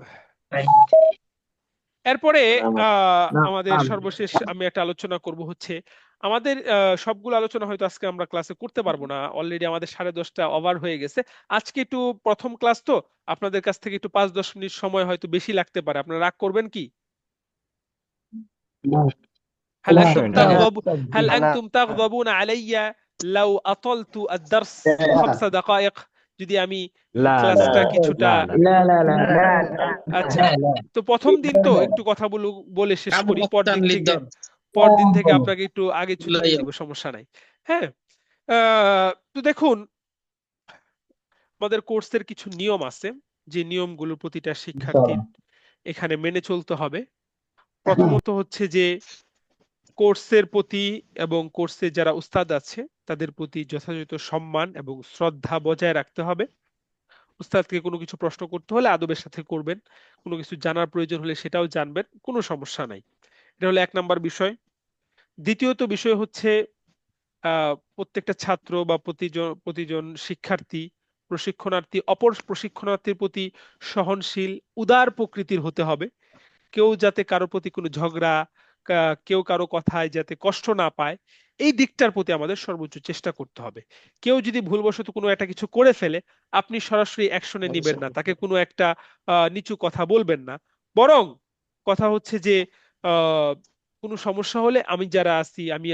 এরপরে আমার আমাদের নাম সর্বশেষ আমি একটা আলোচনা করব হচ্ছে, আমাদের সবগুলো আলোচনা হয়তো আজকে আমরা ক্লাসে করতে পারবো না, অলরেডি আমাদের 10:30 ওভার হয়ে গেছে। আজকে একটু প্রথম ক্লাস তো, আপনাদের কাছ থেকে একটু 5-10 মিনিট সময় হয়তো বেশি লাগতে পারে, আপনারা রাগ করবেন কি? هل لا أنتم لا تغضب هل أستاذ أنتم تغضبون علي لو أطلت الدرس 5 دقائق؟ যদি আমি ক্লাসটা কিছুটা, لا لا لا لا আচ্ছা, لا لا তো প্রথম দিন তো একটু কথা বলে শেষ أبو করি, قطن للدم পরদিন থেকে আপনাকে একটু আগে ছুটি لا দিয়ে يوم দিব, সমস্যা নাই। হ্যাঁ, তো দেখুন, আমাদের কোর্সের কিছু নিয়ম আছে, যে নিয়মগুলো প্রতিটা শিক্ষার্থীর এখানে মেনে চলতে হবে। প্রথমত হচ্ছে যে কোর্সের প্রতি এবং কোর্সে যারা উস্তাদ আছে তাদের প্রতি যথাযথ সম্মান এবং শ্রদ্ধা বজায় রাখতে হবে। উস্তাদকে কোনো কিছু প্রশ্ন করতে হলে আদবের সাথে করবেন, কোনো কিছু জানার প্রয়োজন হলে সেটাও জানবেন, কোনো সমস্যা নাই। এটা হলো 1 নম্বর বিষয়। দ্বিতীয়ত বিষয় হচ্ছে প্রত্যেকটা ছাত্র বা প্রতিজন শিক্ষার্থী, প্রশিক্ষণার্থী অপর প্রশিক্ষণার্থীর প্রতি সহনশীল, উদার প্রকৃতির হতে হবে। কেউ যাতে কারো প্রতি কোনো ঝগড়া, কেউ কারো কথায় যাতে কষ্ট না পায়, এই দিকটার প্রতি আমাদের সর্বোচ্চ চেষ্টা করতে হবে। কেউ যদি ভুলবশত কোনো একটা কিছু করে ফেলে, আপনি সরাসরি অ্যাকশনে নিবেন না, তাকে কোনো একটা নিচু কথা বলবেন না, বরং কথা হচ্ছে যে আহ কোনো সমস্যা হলে আমি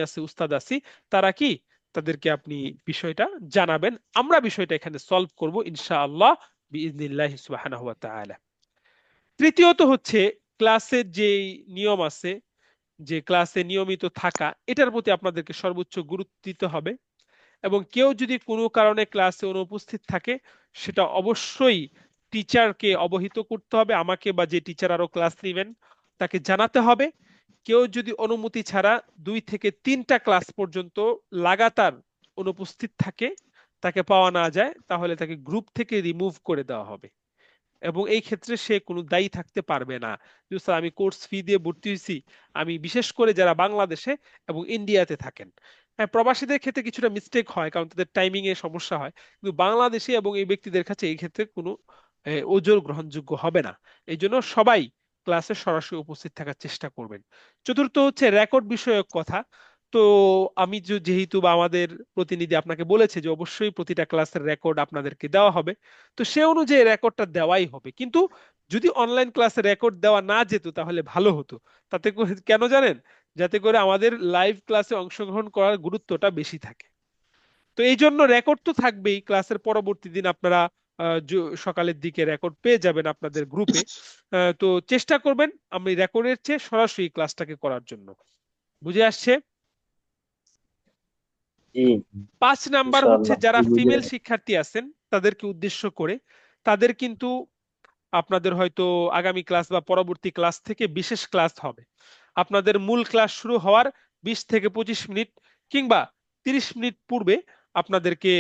আছি, উস্তাদ আছি, তারা কি, তাদেরকে আপনি বিষয়টা জানাবেন, আমরা বিষয়টা এখানে সলভ করব ইনশাআল্লাহ বিইজনিল্লাহি সুবহানাহু ওয়া তাআলা। তৃতীয়ত হচ্ছে ক্লাসের যে নিয়ম আছে, যে ক্লাসে নিয়মিত থাকা, এটার প্রতি আপনাদেরকে সর্বোচ্চ গুরুত্ব দিতে হবে। এবং কেউ যদি কোনো কারণে ক্লাসে অনুপস্থিত থাকে, সেটা অবশ্যই টিচারকে অবহিত করতে হবে, আমাকে বা যে টিচার আরো ক্লাস নেবেন তাকে জানাতে হবে। কেউ যদি অনুমতি ছাড়া 2 থেকে 3টা ক্লাস পর্যন্ত লাগাতার অনুপস্থিত থাকে, তাকে পাওয়া না যায়, তাহলে তাকে গ্রুপ থেকে রিমুভ করে দেওয়া হবে। এবং এই ক্ষেত্রে সে কোনো দায়ী থাকতে পারবে না। যে স্যার আমি কোর্স ফি দিয়ে ভর্তি হয়েছি, আমি বিশেষ করে যারা বাংলাদেশে এবং ইন্ডিয়াতে থাকেন, হ্যাঁ প্রবাসীদের ক্ষেত্রে কিছুটা মিস্টেক হয় কারণ তাদের টাইমিং এ সমস্যা হয়, কিন্তু বাংলাদেশি এবং এই ব্যক্তিদের কাছে এই ক্ষেত্রে কোনো ওজোর গ্রহণযোগ্য হবে না। এই জন্য সবাই ক্লাসে সরাসরি উপস্থিত থাকার চেষ্টা করবেন। চতুর্থ হচ্ছে রেকর্ড বিষয়ক কথা। তো আমি যেহেতু বা আমাদের প্রতিনিধি আপনাকে বলেছে যে অবশ্যই প্রতিটা ক্লাসের রেকর্ড আপনাদেরকে দেওয়া হবে, তো সে অনুযায়ী রেকর্ডটা দেওয়াই হবে। কিন্তু যদি অনলাইন ক্লাসে রেকর্ড দেওয়া না যেত তাহলে ভালো হতো। তাতে করে কেন জানেন? যাতে করে আমাদের লাইভ ক্লাসে অংশগ্রহণ করার গুরুত্বটা বেশি থাকে। তো এই জন্য রেকর্ড তো থাকবেই, ক্লাসের পরবর্তী দিন আপনারা সকালের দিকে রেকর্ড পেয়ে যাবেন আপনাদের গ্রুপে। তো চেষ্টা করবেন আমি রেকর্ডের চেয়ে সরাসরি ক্লাসটাকে করার জন্য। বুঝে আসছে? জি 5 নাম্বার হচ্ছে ইনশাআল্লাহ যারা বুঝে ফিমেল শিক্ষার্থী আছেন তাদেরকে উদ্দেশ্য করে, তাদের কিন্তু আপনাদের হয়তো আগামী ক্লাস বা পরবর্তী ক্লাস থেকে বিশেষ ক্লাস হবে। আপনাদের মূল ক্লাস শুরু হওয়ার 20 থেকে 25 মিনিট কিংবা 30 মিনিট পূর্বে আপনাদেরকে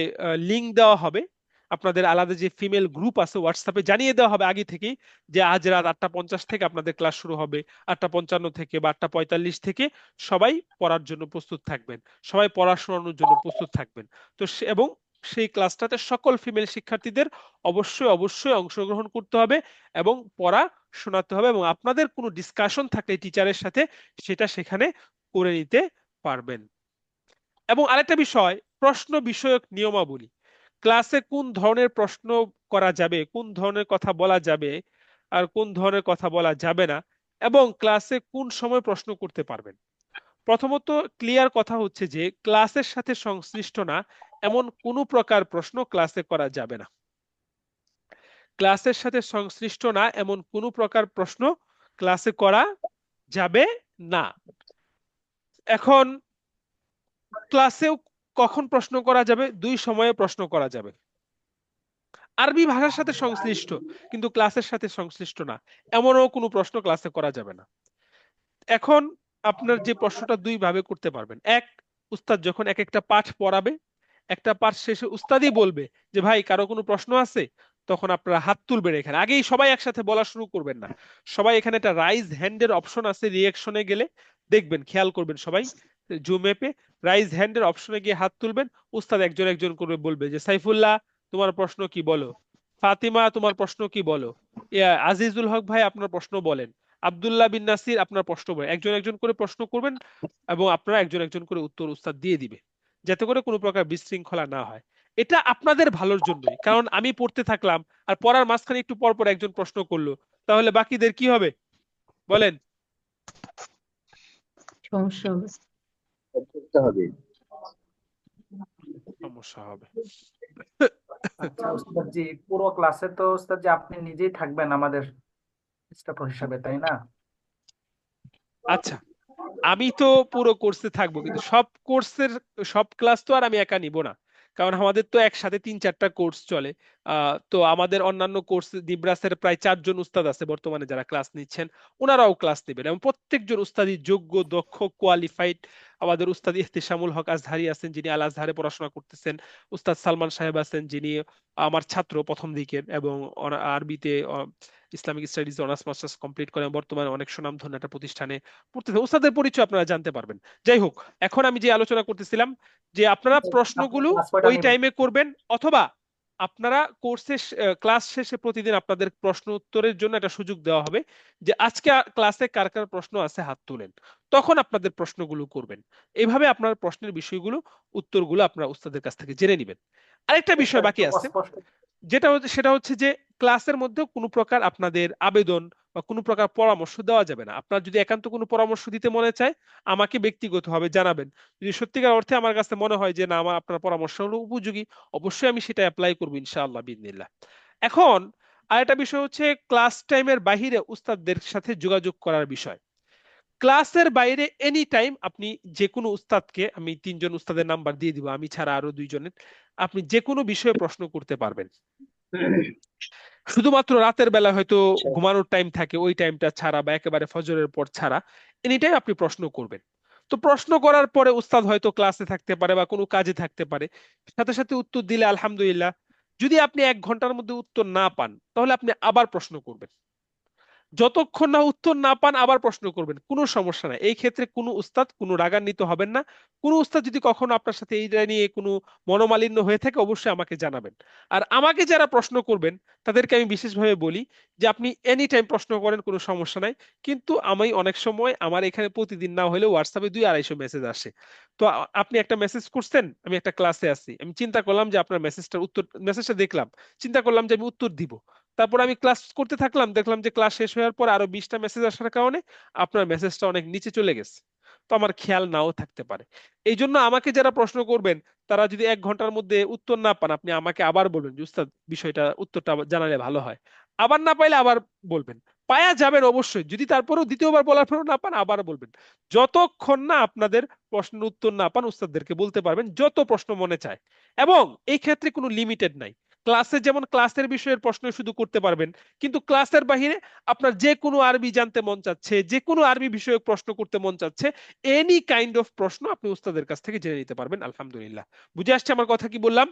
লিংক দেওয়া হবে। আপনাদের আলাদা যে ফিমেল গ্রুপ আছে হোয়াটসঅ্যাপে জানিয়ে দেওয়া হবে আগে থেকেই যে আজ রাত 8টা 50 থেকে আপনাদের ক্লাস শুরু হবে, 8টা 55 থেকে বা 8টা 45 থেকে সবাই পড়ার জন্য প্রস্তুত থাকবেন, সবাই পড়াশোনার জন্য প্রস্তুত থাকবেন। তো এবং সেই ক্লাসটাতে সকল ফিমেল শিক্ষার্থীদের অবশ্যই অবশ্যই অংশগ্রহণ করতে হবে এবং পড়া শোনাতে হবে, এবং আপনাদের কোনো ডিসকাশন থাকলে টিচারের সাথে সেটা সেখানে করে নিতে পারবেন। এবং আরেকটা বিষয়, প্রশ্ন বিষয়ক নিয়মাবলী, ক্লাসে কোন ধরনের প্রশ্ন করা যাবে, কোন ধরনের কথা বলা যাবে আর কোন ধরনের কথা বলা যাবে না, এবং ক্লাসে কোন সময় প্রশ্ন করতে পারবেন। প্রথমত ক্লিয়ার কথা হচ্ছে যে ক্লাসের সাথে সংশ্লিষ্ট না এমন কোনো প্রকার প্রশ্ন ক্লাসে করা যাবে না। ক্লাসের সাথে সংশ্লিষ্ট না এমন কোনো প্রকার প্রশ্ন ক্লাসে করা যাবে না। এখন ক্লাসেও কখন প্রশ্ন করা যাবে? দুই সময়ে প্রশ্ন করা যাবে। আরবি ভাষার সাথে সংশ্লিষ্ট কিন্তু ক্লাসের সাথে সংশ্লিষ্ট না এমনও কোনো প্রশ্ন ক্লাসে করা যাবে না। এখন আপনার যে প্রশ্নটা দুই ভাবে করতে পারবেন। এক, উস্তাদ যখন এক একটা পাঠ পড়াবে, একটা পাঠ শেষে উস্তাদই বলবে যে ভাই কারো কোনো প্রশ্ন আছে, তখন আপনারা হাত তুলবেন। এখানে আগেই সবাই একসাথে বলা শুরু করবেন না, সবাই এখানে একটা রাইজ হ্যান্ডের অপশন আছে, রিয়েকশনে গেলে দেখবেন, খেয়াল করবেন সবাই জুম অ্যাপে রাইজ হ্যান্ডের অপশনে গিয়ে হাত তুলবেন। উস্তাদ একজন একজন করে বলবে যে সাইফুল্লাহ তোমার প্রশ্ন কি বলো, ফাতিমা তোমার প্রশ্ন কি বলো, আজিজুল হক ভাই আপনার প্রশ্ন বলেন, আব্দুল্লাহ বিন নাসির আপনার প্রশ্ন বলেন। একজন একজন করে প্রশ্ন করবেন এবং আপনারা একজন একজন করে উত্তর উস্তাদ দিয়ে দিবে, যাতে করে কোনো প্রকার বিশৃঙ্খলা না হয়। এটা আপনাদের ভালোর জন্যই, কারণ আমি পড়তে থাকলাম আর পড়ার মাঝখানে একটু পর পর একজন প্রশ্ন করলো, তাহলে বাকিদের কি হবে বলেন? সমস্যা হবে। করতে হবে। সমস্যা হবে। আচ্ছা উস্তাদ জি, পুরো ক্লাসে তো উস্তাদ জি আপনি নিজেই থাকবেন আমাদের স্টাফ হিসাবে, তাই না? আচ্ছা, আমি তো পুরো কোর্সে থাকবো, কিন্তু সব কোর্সের সব ক্লাস তো আর আমি একা নিব না, কারণ আমাদের তো একসাথে 3-4টা কোর্স চলে। তো আমাদের অন্যান্য কোর্স দিব্রাসের প্রায় 4জন উস্তাদ আছে বর্তমানে যারা ক্লাস নিচ্ছেন, ওনারাও ক্লাস নেবেন এবং প্রত্যেকজন উস্তাদই যোগ্য, দক্ষ, কোয়ালিফাইড। আমাদের উস্তাদ ইহতিশামুল হক আজহারি আছেন, যিনি আল আজহারে পড়াশোনা করতেছেন। উস্তাদ সালমান সাহেব আছেন, যিনি আমার ছাত্র প্রথম দিকের এবং আরবিতে Islamic studies honours masters complete করেন, বর্তমানে অনেক সুনামধন্য একটা প্রতিষ্ঠানে পড়তেছে। উস্তাদের পরিচয় আপনারা জানতে পারবেন। যাই হোক, এখন আমি যে আলোচনা করতেছিলাম যে আপনারা আপনি প্রশ্নগুলো ক্লাস কয়টা ওই নেবেন? টাইমে করবেন, অথবা আপনারা কোর্সের ক্লাস শেষে প্রতিদিন আপনাদের প্রশ্ন উত্তরের জন্য একটা সুযোগ দেওয়া হবে যে আজকে ক্লাসে কার কার প্রশ্ন আছে হাত তুলেন, তখন আপনাদের প্রশ্নগুলো করবেন। এইভাবে আপনার প্রশ্নের বিষয়গুলো, উত্তরগুলো আপনারা উস্তাদের কাছ থেকে জেনে নেবেন। আরেকটা বিষয় উস্তাদ বাকি একটু আছে, অস্পষ্ট। সেটা হচ্ছে যে ক্লাসের মধ্যে কোনো প্রকার আপনাদের আবেদন বা কোনো প্রকার পরামর্শ দেওয়া যাবে না। আপনার যদি একান্ত কোনো পরামর্শ দিতে মনে চায়, আমাকে ব্যক্তিগতভাবে জানাবেন। যদি সত্যিকার অর্থে আমার কাছে মনে হয় যে না, আমার আপনার পরামর্শ হলো উপযোগী, অবশ্যই আমি সেটা অ্যাপ্লাই করবো ইনশাআল্লাহ বিইذনিল্লাহ। এখন আরেকটা বিষয় হচ্ছে ক্লাস টাইমের বাইরে উস্তাদদের সাথে যোগাযোগ করার বিষয়। ক্লাসের বাইরে এনি টাইম আপনি যে কোনো উস্তাদকে, আমি 3জন উস্তাদের নাম্বার দিয়ে দিব আমি ছাড়া আরো 2জনের, আপনি যে কোনো বিষয়ে প্রশ্ন করতে পারবেন। শুধুমাত্র রাতের বেলা হয়তো ঘুমানোর টাইম থাকে, ওই টাইমটা ছাড়া বা একেবারে ফজরের পর ছাড়া এনি টাইম আপনি প্রশ্ন করবেন। তো প্রশ্ন করার পরে উস্তাদ হয়তো ক্লাসে থাকতে পারে বা কোনো কাজে থাকতে পারে, সাথে সাথে উত্তর দিলে আলহামদুলিল্লাহ। যদি আপনি 1 ঘন্টার মধ্যে উত্তর না পান, তাহলে আপনি আবার প্রশ্ন করবেন। যতক্ষণ না উত্তর না পান আবার প্রশ্ন করবেন, কোনো সমস্যা নাই। এই ক্ষেত্রে কোনো উস্তাদ কোনো রাগান্বিত হবেন না। কোনো উস্তাদ যদি কখনো আপনার সাথে এইটা নিয়ে কোনো মনোমালিন্য হয়ে থাকে, অবশ্যই আমাকে জানাবেন। আর আমাকে যারা প্রশ্ন করবেন তাদেরকে আমি বিশেষভাবে বলি যে আপনি এনি টাইম প্রশ্ন করেন, কোনো সমস্যা নাই। কিন্তু আমি অনেক সময় আমার এখানে প্রতিদিন না হলেও হোয়াটসঅ্যাপে 200-250 মেসেজ আসে। তো আপনি একটা মেসেজ করছেন, আমি একটা ক্লাসে আছি, আমি চিন্তা করলাম যে আপনার মেসেজটা দেখলাম, চিন্তা করলাম যে আমি উত্তর দিব। তারপর আমি ক্লাস করতে থাকলাম, দেখলাম যে ক্লাস শেষ হওয়ার পর আরো 20টা মেসেজ আসার কারণে আপনার মেসেজটা অনেক নিচে চলে গেছে। তো আমার খেয়াল নাও থাকতে পারে। এই জন্য আমাকে যারা প্রশ্ন করবেন, তারা যদি 1 ঘন্টার মধ্যে উত্তর না পান, আপনি আমাকে আবার বলবেন যে উস্তাদ বিষয়টা, উত্তরটা জানালে ভালো হয়। আবার না পাইলে আবার বলবেন, পায়া যাবেন অবশ্যই। যদি তারপরেও দ্বিতীয়বার বলার পরেও না পান, আবার বলবেন। যতক্ষণ না আপনাদের প্রশ্নের উত্তর না পান, উস্তাদদেরকে বলতে পারবেন যত প্রশ্ন মনে চায়। এবং এই ক্ষেত্রে কোনো লিমিটেড নাই। ক্লাসে যেমন ক্লাসের বিষয়ের প্রশ্ন শুধু করতে পারবেন, কিন্তু ক্লাসের বাহিরে আপনার যে কোনো আরবি জানতে মন চাচ্ছে, যে কোনো আরবি বিষয়ক প্রশ্ন করতে মন চাচ্ছে, এনি কাইন্ড অফ প্রশ্ন আপনি উস্তাদের কাছ থেকে জেনে নিতে পারবেন। আলহামদুলিল্লাহ, বুঝে আসছে আমার কথা কি বললাম?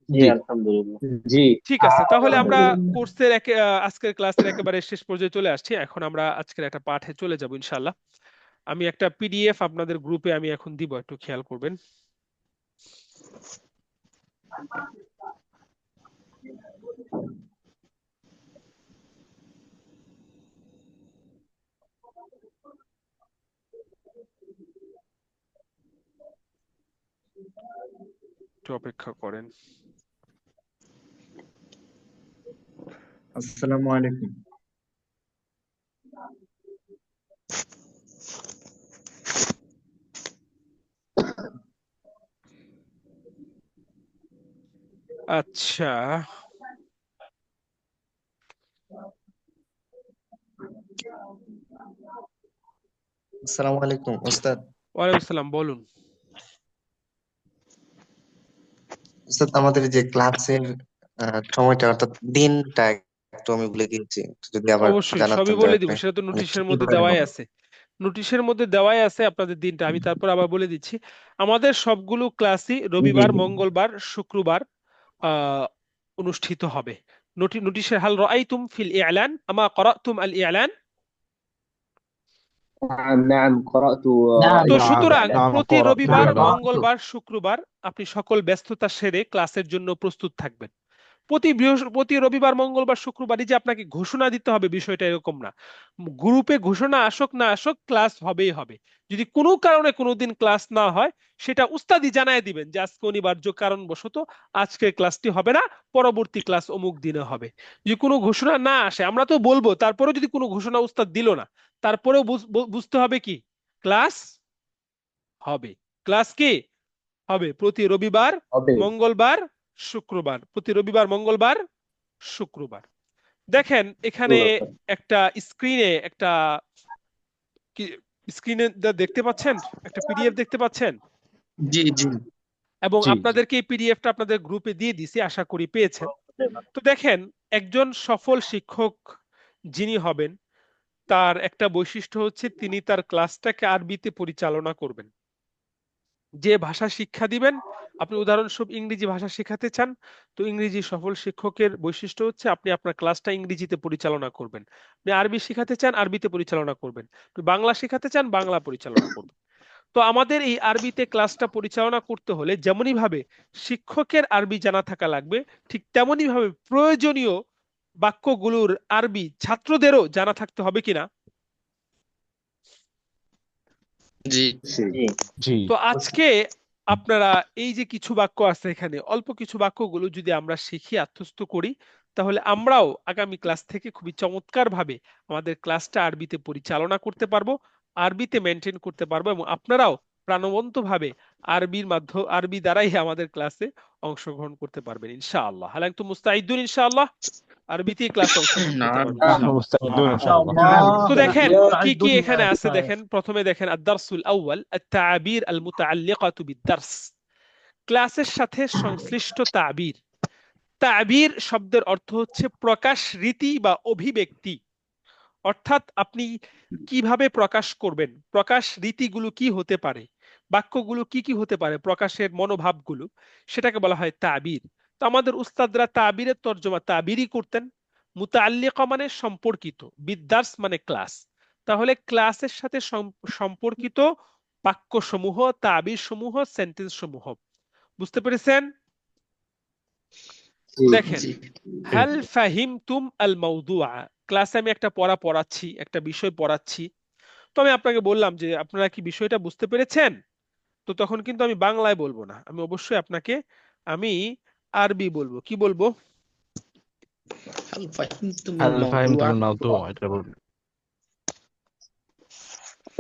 জি জি আলহামদুলিল্লাহ। জি ঠিক আছে, তাহলে আমরা কোর্সের আজকের ক্লাসের একেবারে শেষ পর্যায়ে চলে আসছি। এখন আমরা আজকের একটা পাঠে চলে যাব ইনশাআল্লাহ। আমি একটা পিডিএফ আপনাদের গ্রুপে আমি এখন দিব, একটু খেয়াল করবেন। একটু অপেক্ষা করেন। আসসালামু আলাইকুম। আচ্ছা, আসসালামু আলাইকুম ওস্তাদ। ওয়ালাইকুম আসসালাম, বলুন। ওস্তাদ আমাদের যে ক্লাসের সময়টা অর্থাৎ দিনটা একটু আমি ভুলে গিয়েছি, একটু যদি আবার অবশ্যই সবই জানাতেন বলে দয়া দিব, করে। সেটা তো মানে নোটিশের মধ্যে কিভাবে দেওয়াই হবে? আছে। নোটিশের মধ্যে দেওয়াই আছে আপনাদের দিনটা, আমি তারপর আবার বলে দিচ্ছি। আমাদের সবগুলো ক্লাসই জি রবিবার, জি মঙ্গলবার, শুক্রবার আহ অনুষ্ঠিত হবে। নোটিশের হাল রাআইতুম ফিল ইআলান আমা ক্বারাতুম আল ইআলান। نعم نعم قرأت نعم তো نعم সুতরাং الإعلان نعم প্রতি قرأت রবিবার, نعم الإعلان قرأت মঙ্গলবার, শুক্রবার আপনি সকল ব্যস্ততা সেরে ক্লাসের জন্য প্রস্তুত থাকবেন। প্রতি রবিবার, মঙ্গলবার, শুক্রবারই যে আপনাকে ঘোষণা দিতে হবে বিষয়টা এরকম না। গ্রুপে ঘোষণা আসুক না আসুক, ক্লাস হবেই হবে। যদি কোনো কারণে কোনোদিন ক্লাস না হয়, সেটা উস্তাদি জানায় দিবেন যে আজকে অনিবার্য কারণবশত আজকের ক্লাসটি হবে না, পরবর্তী ক্লাস অমুক দিনে হবে। যদি কোনো ঘোষণা না আসে আমরা তো বলবো, তারপরেও যদি কোনো ঘোষণা উস্তাদ দিল না, তারপরেও বুঝতে হবে কি ক্লাস হবে। ক্লাস কি হবে? প্রতি রবিবার, হবে মঙ্গলবার, শুক্রবার। প্রতি রবিবার, মঙ্গলবার, শুক্রবার। দেখেন এখানে একটা স্ক্রিনে একটা কি স্ক্রিনে দেখতে পাচ্ছেন, একটা পিডিএফ দেখতে পাচ্ছেন, জি জি এবং জি জি আপনাদেরকে এই পিডিএফটা আপনাদের গ্রুপে দিয়ে দিছি, আশা করি পেয়েছেন। তো দেখেন, একজন সফল শিক্ষক যিনি হবেন, তার একটা বৈশিষ্ট্য হচ্ছে তিনি তার ক্লাসটাকে আরবিতে পরিচালনা করবেন। যে ভাষা শিক্ষা দিবেন, আপনি উদাহরণস্বরূপ ইংরেজি ভাষা শেখাতে চান, তো ইংরেজি সফল শিক্ষকের বৈশিষ্ট্য হচ্ছে আপনি আপনার ক্লাসটা ইংরেজিতে পরিচালনা করবেন। আপনি আরবি শেখাতে চান, আরবিতে পরিচালনা করবেন। আপনি বাংলা শেখাতে চান, বাংলা পরিচালনা করবেন। তো আমাদের এই আরবিতে ক্লাসটা পরিচালনা করতে হলে যেমনই ভাবে শিক্ষকের আরবি জানা থাকা লাগবে, ঠিক তেমনই ভাবে প্রয়োজনীয় বাক্যগুলোর আরবি ছাত্রদেরও জানা থাকতে হবে কিনা। জি জি জি তো আজকে আপনারা এই যে কিছু বাক্য আছে এখানে, অল্প কিছু বাক্যগুলো যদি আমরা শিখি, আত্মস্থ করি, তাহলে আমরাও আগামী ক্লাস থেকে খুবই চমৎকার ভাবে আমাদের ক্লাসটা আরবিতে পরিচালনা করতে পারবো, আরবিতে মেনটেন করতে পারবো, এবং আপনারাও প্রাণবন্ত ভাবে আরবি দ্বারাই আমাদের ক্লাসে অংশগ্রহণ করতে পারবেন ইনশাআল্লাহ। হাল আনতুম মুস্তাঈদুন ইনশাআল্লাহ? আরবিতে ক্লাসে অংশগ্রহণ করতে نعم পারবেন نحن ইনশাআল্লাহ। مستعدون إن شاء الله তো দেখেন কি কি মুস্তাঈদুন এখানে আছে, দেখেন প্রথমে দেখেন আদ-দারসুল আউয়াল আত-তাআবীর আল-মুতাআল্লিকাতু বিদ-দারস। ক্লাসের সাথে সংশ্লিষ্ট তাবির। তাবির শব্দের অর্থ হচ্ছে প্রকাশ রীতি বা অভিব্যক্তি। অর্থাৎ আপনি কিভাবে প্রকাশ করবেন, প্রকাশ রীতিগুলো কি হতে পারে, বাক্যগুলো কি কি হতে পারে, প্রকাশের মনোভাবগুলো, সেটাকে বলা হয় তাবির। তো আমাদের উস্তাদরা তাবিরের তর্জমা তাবিরই করতেন। মুতাআল্লিকা মানে সম্পর্কিত, বিদ্দার্স মানে ক্লাস। তাহলে ক্লাসের সাথে সম্পর্কিত বাক্যসমূহ, তাবির সমূহ, সেন্টেন্স সমূহ। বুঝতে পেরেছেন? জি দেখেন, জি হাল ফাহিমতুম আল মাউদুআ। ক্লাসে আমি একটা পড়াচ্ছি, একটা বিষয় পড়াচ্ছি। তো আমি আপনাকে বললাম যে আপনারা কি বিষয়টা বুঝতে পেরেছেন? তো তখন কিন্তু আমি বাংলায় বলবো না, আমি অবশ্যই আপনাকে আমি আরবি বলবো। কি বলবো? هل فهمتم هل فهمتم الموضوع؟ الموضوع এটা বলুন।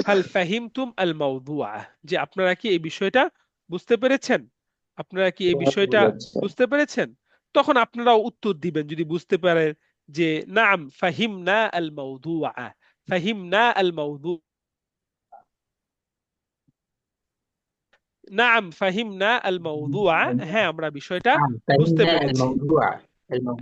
হাল ফাহিমতুম আল মাউদুআ, যে আপনারা কি এই বিষয়টা বুঝতে পেরেছেন? আপনারা কি এই বিষয়টা বুঝতে পেরেছেন? তখন আপনারাও উত্তর দিবেন যদি বুঝতে পারেন যে নাম ফাহিমনা আল মাউদুআ, ফাহিমনা আল মাউদু, নাম ফাহিমনা আল মাউদুআ, হ্যাঁ আমরা বিষয়টা نعم বুঝতে فهمنا পেরেছি। الموضوع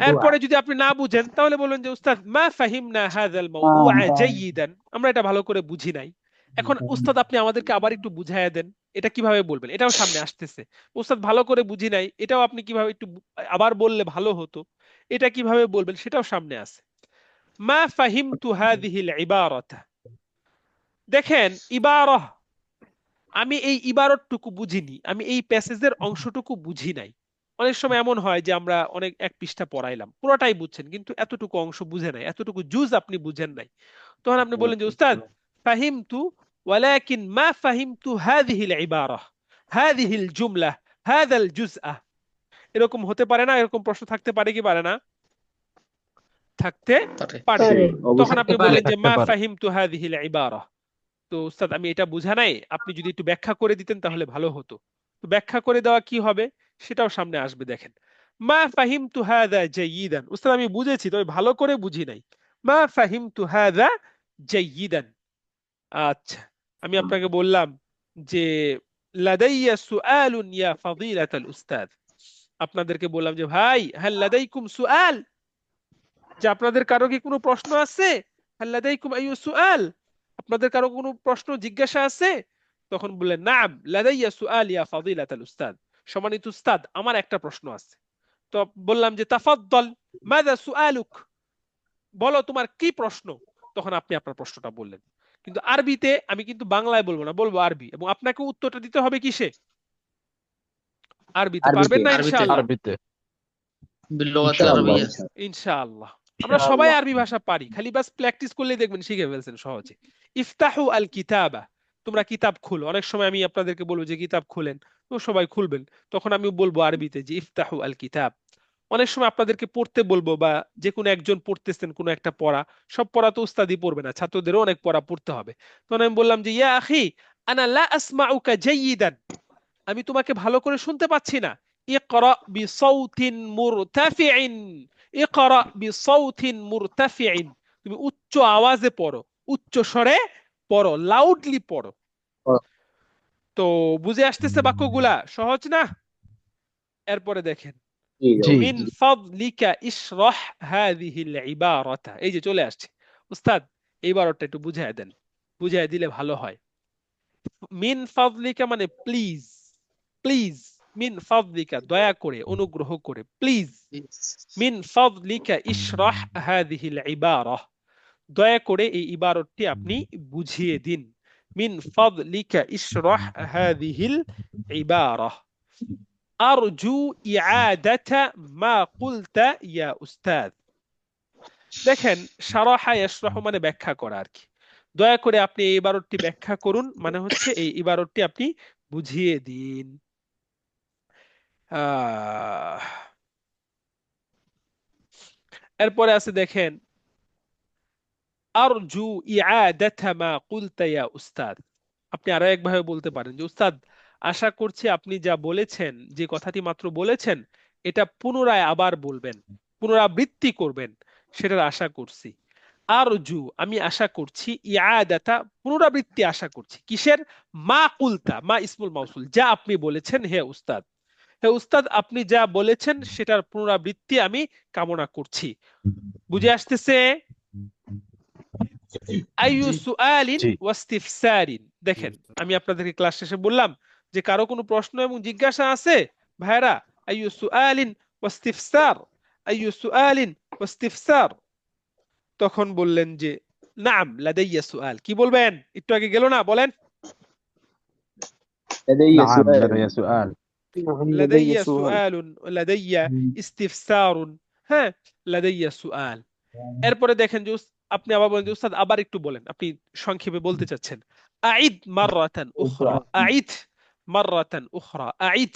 এরপরে যদি আপনি না বুঝেন তাহলে বলবেন যে উস্তাদ মা ফাহিমনা হাযাল মাউদুআ জাইয়িদান, আমরা এটা ভালো করে বুঝি নাই। এখন উস্তাদ আপনি আমাদেরকে আবার একটু বুঝাইয়া দেন, এটা কিভাবে বলবেন, এটাও সামনে আসতেছে। উস্তাদ ভালো করে বুঝি নাই, এটাও আপনি কিভাবে একটু আবার বললে ভালো হতো, এটা কিভাবে বলবেন সেটাও সামনে আছে। মা ফাহিমতু হাযিহিল ইবারাতা। দেখেন ইবারাহ, আমি এই ইবারতটুকু বুঝিনি, আমি এই প্যাসেজের অংশটুকু বুঝি নাই। অনেক সময় এমন হয় যে আমরা অনেক এক পৃষ্ঠা পড়াইলাম, পুরোটাই বুঝছেন কিন্তু এতটুকু অংশ বুঝে নাই, এতটুকু জুজ আপনি বুঝেন নাই। তখন আপনি বললেন যে উস্তাদ ফাহিমতু ওয়ালাকিন মা ফাহিমতু হাযিহিল ইবারাহ, হাযিহিল জুমলাহ, হাযাল জুজআ। এরকম হতে পারে না? এরকম প্রশ্ন থাকতে পারে কি পারে না? থাকতে পারে। জি তখন অবশ্যই আপনি পারে বললেন যে থাকতে মা পারে। ফাহিমতু হাযিহিল ইবারাহ, তো উস্তাদ আমি এটা বুঝা নাই, আপনি যদি একটু ব্যাখ্যা করে দিতেন তাহলে ভালো হতো। তো ব্যাখ্যা করে দেওয়া কি হবে সেটাও সামনে আসবে। দেখেন, মা ফাহিমতু হাযা জাইয়িদান, উস্তাদ আমি বুঝেছি তবে ভালো করে বুঝি নাই। মা ফাহিমতু হাযা জাইয়িদান। আচ্ছা, আমি আপনাকে বললাম যে লাদাইয়া সুআলুন ইয়া ফাদিলাতাল উস্তাদ, আপনাদেরকে বললাম যে ভাই হাল লাদাইকুম সুআল, যে আপনাদের কারো কি কোনো প্রশ্ন আছে? হাল লাদাইকুম আইয়ু সুআল, আপনাদের কারো কোনো প্রশ্ন জিজ্ঞাসা আছে? তখন বললেন নাম লাদাইয়া সুআল ইয়া ফাদিলাতাল উস্তাদ, সম্মানিত উস্তাদ আমার একটা প্রশ্ন আছে। তো বললাম যে তাফাদ্দাল মাযা সুআলুক, বলো তোমার কি প্রশ্ন। তখন আপনি আপনার প্রশ্নটা বললেন, কিন্তু আরবিতে, আমি কিন্তু বাংলায় বলবো না, বলবো আরবি, এবং আপনাকে উত্তরটা দিতে হবে কিসে? আরবিতে। পারবেন না আরবিতে ইনশাআল্লাহ? আরবিতে বিল্লুগাতিল ইনশাআল্লাহ আরবিয়া। ইনশাআল্লাহ আমরা সবাই আরবি ভাষা পারি, খালি বাস প্র্যাকটিস করলেই দেখবেন শিখে ফেলছেন সহজে। ইফতাহু আল কিতাবা, তোমরা কিতাব খুলো। অনেক সময় আমি আপনাদেরকে বলবো যে কিতাব খুলেন, তো সবাই খুলবেন, তখন আমি বলবো আরবিতে যে ইফতাহু আল কিতাব। অনেক সময় আপনাদেরকে পড়তে বলবো, বা যে কোনো একজন পড়তেছেন কোনো একটা পড়া, সব পড়া তো উস্তাদি পড়বে না, ছাত্রদেরও অনেক পড়া পড়তে হবে। তখন আমি বললাম যে ইয়া আখি আনা লা আসমাউকা জাইয়িদান, আমি তোমাকে ভালো করে শুনতে পাচ্ছি না। ইকরা বিসাউতিন মুরতাফিইন, ইকরা বিসাউতিন মুরতাফিইন, তুমি উচ্চ আওয়াজে পড়ো, উচ্চ স্বরে পড়ো, লাউডলি পড়ো। তো বুঝে আসতেছে বাক্যগুলা? সহজ না? এরপরে দেখেন জি মিন ফাদলিকা ইশরাহ হাযিহিল ইবারাতা, এই যে চলে আসছে। উস্তাদ এই বারটা একটু বুঝায় দেন, বুঝায় দিলে ভালো হয়। মিন ফাদলিকা মানে প্লিজ, প্লিজ, মিন ফাদলিকা দয়া করে, অনুগ্রহ করে, প্লিজ। মিন ফাদলিকা ইশরাহ হাযিহিল ইবারাহ, দয়া করে এই ইবারতটি আপনি বুঝিয়ে দিন। মিন ফাদলিকা ইশরাহ হাযিহিল ইবারাহ। আরজু ইআদাতা মা কুলতা ইয়া উস্তাদ। দেখেন শারাহা ইয়াশরাহু মানে ব্যাখ্যা করা আর কি। দয়া করে আপনি এই ইবারতটি ব্যাখ্যা করুন, মানে হচ্ছে এই ইবারতটি আপনি বুঝিয়ে দিন। এরপরে আছে দেখেন আরজু ইআদাতা মা কুলতা ইয়া উস্তাদ। আপনি আরো একভাবে বলতে পারেন যে উস্তাদ আশা করছি আপনি যা বলেছেন, যে কথাটি মাত্র বলেছেন, এটা পুনরায় আবার বলবেন, পুনরাবৃত্তি করবেন, সেটার আশা করছি। আরজু আমি আশা করছি, ইয়াদাতা পুনরাবৃত্তি আশা করছি, কিসের? মা কুলতা, মা ইসমুল মাউসুল, যা আপনি বলেছেন হে উস্তাদ, হে উস্তাদ আপনি যা বলেছেন সেটার পুনরাবৃত্তি আমি কামনা করছি। বুঝে আসতেছে? আইয়ু সুআলিন জি ওয়াস্তিফসারিন। দেখেন আমি আপনাদেরকে ক্লাস শেষে বললাম যে কারো কোনো প্রশ্ন এবং জিজ্ঞাসা আছে ভাইরা? আইয়ু সুআলিন ওয়াস্তিফসার, আইয়ু সুআলিন ওয়াস্তিফসার। তখন বললেন যে নাম লাদাইয়া সুআল। কি বলবেন? একটু আগে গেল না, বলেন। نعم لدي سؤال লাদাইয়া সুআলুন, লাদাইয়া ইস্তিফসারুন, হ্যাঁ লাদাইয়া সুআল। এরপরে দেখেন যে আপনি আবার বলেন যে উস্তাদ আবার একটু বলেন, আপনি সংক্ষেপে বলতে চাচ্ছেন। আইদ মাররাতান উখরা, আইদ মাররাতান উখরা, আইদ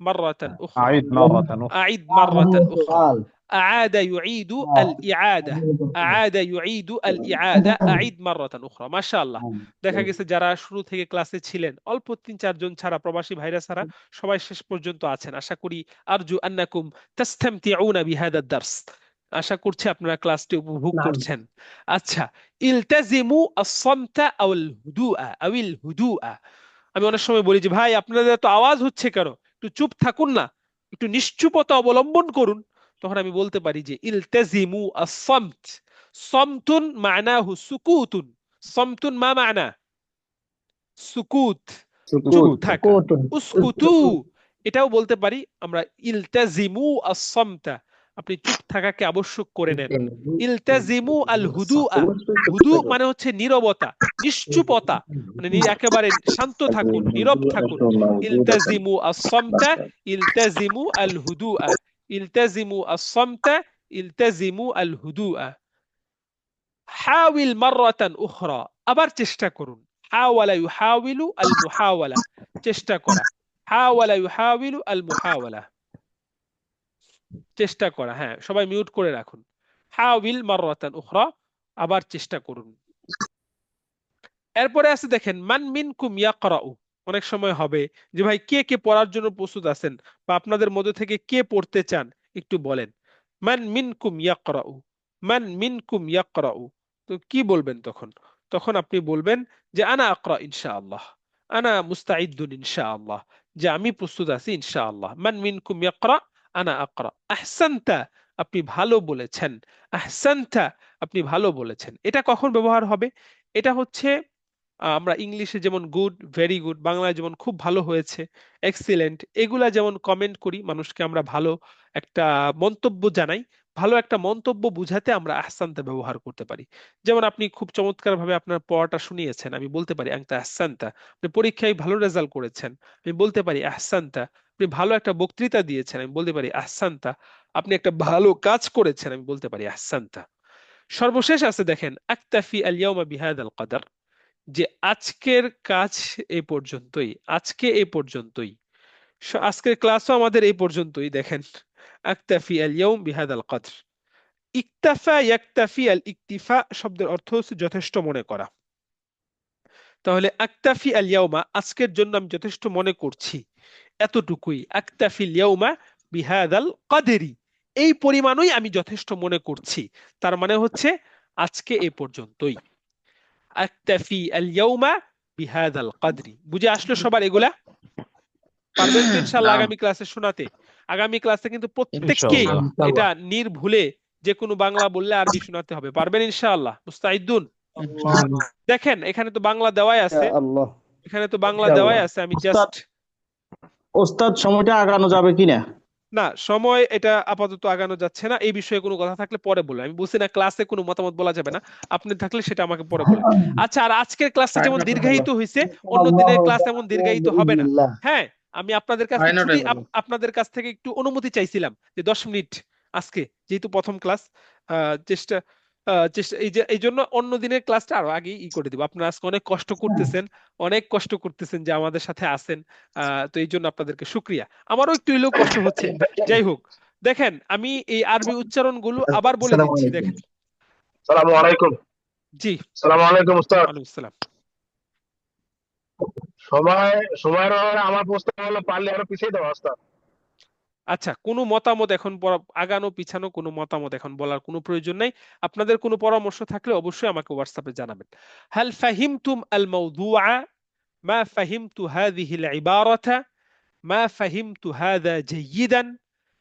মাররাতান উখরা, أعيد مرة أخرى আইদ মাররাতান উখরা। أعاد يعيد الإعادة، أعاد يعيد الإعادة، أعيد مرة أخرى। ما شاء الله। দেখা গেছে যারা শুরু থেকে ক্লাসে ছিলেন, অল্প ৩-৪ জন ছাড়া, প্রবাসী ভাইরা ছাড়া সবাই শেষ পর্যন্ত আছেন। আশা করি আরজু আন্নাকুম তাস্তামতিউনা বিহাদা দারস, আশা করছি আপনারা ক্লাসটি উপভোগ করছেন। আচ্ছা, ইলতাজিমু আস-সামতা আওয়াল হুদুআ আওয়াল হুদুআ। আমি অনেক সময় বলি যে ভাই আপনাদের এত আওয়াজ হচ্ছে কেন, একটু চুপ থাকুন না, একটু নিশ্চুপতা অবলম্বন করুন। তখন আমি বলতে পারি যে ইলতাজিমু আস-সামত, সামতুন মানাহু সুকুতুন, সামতুন মা মানা? সুকুত, চুপ থাকা। উসকুতু এটাও বলতে পারি আমরা, ইলতাজিমু আস-সামতা, আপনি চুপ থাকাকে আবশ্যক করে নেন। ইলতাজিমু আল হুদুআ, হুদু মানে হচ্ছে নীরবতা, নিশ্চুপতা, মানে একেবারে শান্ত থাকুন, নীরব থাকুন। ইলতাজিমু আস-সামতা, ইলতাজিমু আল হুদুআ, ইলতাজিমু আস-সামতা, ইলতাজিমু আল হুদুআ। হাওয়াইল মাররাতান উখরা, আবার চেষ্টা করুন। হাওয়ালা ইউহাওয়িলু আল মুহাওয়ালা, চেষ্টা করা। হাওয়ালা ইউহাওয়িলু আল মুহাওয়ালা, চেষ্টা করা। হ্যাঁ সবাই মিউট করে রাখুন। হাওয়াইল মাররাতান উখরা, আবার চেষ্টা করুন। এরপরে আছে দেখেন মান মিনকুম ইয়াকরাউ। অনেক সময় হবে যে ভাই কে কে পড়ার জন্য প্রস্তুত আছেন, বা আপনাদের মধ্যে থেকে কে পড়তে চান, একটু বলেন। মান মিনকুম ইয়াকরাউ, মান মিনকুম ইয়াকরাউ। তো কি বলবেন তখন? তখন আপনি বলবেন যে আনা আকরা ইনশাআল্লাহ, আনা মুস্তাইদ্দুন ইনশাআল্লাহ, যে আমি প্রস্তুত আছি ইনশাআল্লাহ। মান মিনকুম ইয়াকরা, আনা আকরা। আহসানতা, আপনি ভালো বলেছেন। আহসানতা, আপনি ভালো বলেছেন। এটা কখন ব্যবহার হবে? এটা হচ্ছে আমরা ইংলিশে যেমন গুড, ভেরি গুড, বাংলায় যেমন খুব ভালো হয়েছে, এক্সিলেন্ট, এগুলা যেমন কমেন্ট করি, মানুষকে আমরা ভালো একটা মন্তব্য জানাই, ভালো একটা মন্তব্য বুঝাতে আমরা আহসানতা ব্যবহার করতে পারি। যেমন আপনি খুব চমৎকার ভাবে আপনার পড়াটা শুনিয়েছেন, আমি বলতে পারি আনতা আহসানতা। আপনি পরীক্ষায় ভালো রেজাল্ট করেছেন, আমি বলতে পারি আহসানতা। আপনি ভালো একটা বক্তৃতা দিয়েছেন, আমি বলতে পারি আহসানতা। আপনি একটা ভালো কাজ করেছেন, আমি বলতে পারি আহসানতা। সর্বশেষ আছে দেখেন, আকতাফি আল ইয়াউমা বিহাদাল কদর, যে আজকের কাজ এই পর্যন্তই, আজকে এই পর্যন্তই, আজকের ক্লাসও আমাদের এই পর্যন্তই। দেখেন, আকতাফি আল ইয়াউম বিহাদাল কদর। ইকতাফা ইয়াকতাফি, আল ইকতিফা শব্দের অর্থ হচ্ছে যথেষ্ট মনে করা। তাহলে আকতাফি আল ইয়াউমা, আজকের জন্য আমি যথেষ্ট মনে করছি, এতটুকুই। আকতাফি আল ইয়াউমা বিহাদাল কদরি, এই পরিমাণই আমি যথেষ্ট মনে করছি। তার মানে হচ্ছে আজকে এই পর্যন্তই। আকতাফি আল ইয়াউমা বিহাদাল কদরি। বুঝে আসলো সবার এগুলা? পারবেন তো ইনশাআল্লাহ নাম আগামী ক্লাসে শোনাতে? আগামী ক্লাসে কিন্তু প্রত্যেককেই ইনশাআল্লাহ। এটা নির্ভুলে যে কোনো বাংলা বললে আরবি শোনাতে হবে। পারবেন ইনশাআল্লাহ? মুস্তাইদুন? দেখেন এখানে তো বাংলা দেওয়াই আছে, আল্লাহ। এখানে তো বাংলা দেওয়াই আছে, আমি জাস্ট ওস্তাদ সময়টা আগানো যাবে কিনা? না, সময় এটা আপাতত আগানো যাচ্ছে না। এই বিষয়ে কোনো কথা থাকলে পরে বলবো। আমি বলছি না ক্লাসে কোনো মতামত বলা যাবে না, আপনি থাকলে সেটা আমাকে পরে বলেন। আচ্ছা, আর আজকের ক্লাসটা যেমন দীর্ঘায়িত হয়েছে, অন্য দিনের ক্লাস এমন দীর্ঘায়িত হবে না। হ্যাঁ, আমি আপনাদের কাছ থেকে ছুটি, আপনাদের কাছ থেকে একটু অনুমতি চাইছিলাম যে 10 মিনিট আজকে, যেহেতু প্রথম ক্লাস, চেষ্টা এই জন্য অন্য দিনের ক্লাসটা আরো আগে করে দিব। আপনারা আজকে অনেক কষ্ট করতেছেন, অনেক কষ্ট করতেছেন যে আমাদের সাথে আছেন, তো এই জন্য আপনাদেরকে শুক্রিয়া। আমারও একটু হলেও কষ্ট হচ্ছে। যাই হোক, দেখেন আমি এই আরবি উচ্চারণগুলো আবার বলে আসসালামু দিচ্ছি। আলাইকুম। দেখেন, সালামু আলাইকুম। জি, সালামু আলাইকুম উস্তাদ। ওয়ালাইকুম আসসালাম। সময়ের অভাবে আমার প্রস্তাব হলো পারলে আরো পিছিয়ে দেওয়া উস্তাদ। আচ্ছা, কোনো মতামত এখন আগানো পিছানো কোনো মতামত এখন বলার কোনো প্রয়োজন নাই। আপনাদের কোনো পরামর্শ থাকলে অবশ্যই আমাকে হোয়াটসঅ্যাপে জানাবেন। হাল ফাহিমতুম আল মাওদুআ, মা ফাহিমতু হাযিহিল ইবারাতা, মা ফাহিমতু হাযা জাইয়িদান,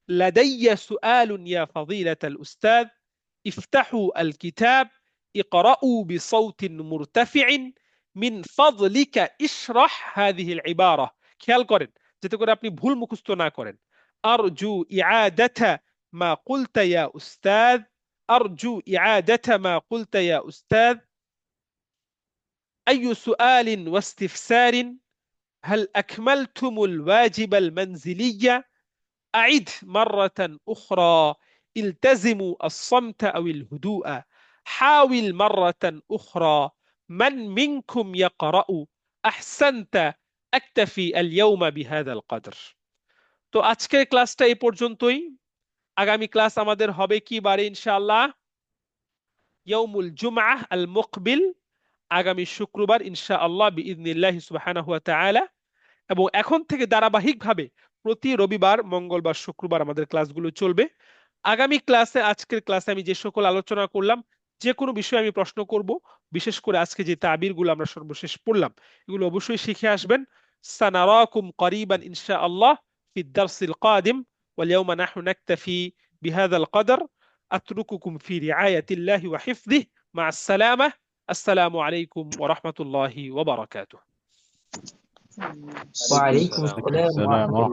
লাদাইয়া সুআলুন ইয়া ফাযীলাতাল উস্তাদ, ইফতাহু আল কিতাব, ইকরাউ বিসাউতিন মুরতাফিইন, মিন ফাযলিকা ইশরাহ হাযিহিল ইবারা। খেয়াল করেন যাতে করে আপনি ভুল মুখস্থ না করেন। أرجو إعادة ما قلت يا أستاذ، أرجو إعادة ما قلت يا أستاذ. أي سؤال واستفسار؟ هل أكملتم الواجب المنزلي؟ أعد مرة أخرى، التزموا الصمت أو الهدوء، حاول مرة أخرى، من منكم يقرأ؟ أحسنت، أكتفي اليوم بهذا القدر. তো আজকের ক্লাসটা এই পর্যন্তই। আগামী ক্লাস আমাদের হবে কি বারে ইনশাআল্লাহ? ইয়াউমুল জুমআহ আল মুকবিল, আগামী শুক্রবার ইনশাআল্লাহ বিইذনিল্লাহি সুবহানাহু ওয়া তাআলা। এবং এখন থেকে ধারাবাহিকভাবে প্রতি রবিবার, মঙ্গলবার, শুক্রবার আমাদের ক্লাসগুলো চলবে। আগামী ক্লাসে, আজকের ক্লাসে আমি যে সকল আলোচনা করলাম, যে কোনো বিষয়ে আমি প্রশ্ন করব, বিশেষ করে আজকে যে তাবিরগুলো আমরা সর্বশেষ পড়লাম, এগুলো অবশ্যই শিখে আসবেন। সানারাকুম করিবান ইনশাআল্লাহ في الدرس القادم، واليوم نحن نكتفي بهذا القدر. أترككم في رعاية الله وحفظه، مع السلامة. السلام عليكم ورحمة الله وبركاته. وعليكم السلام ورحمة الله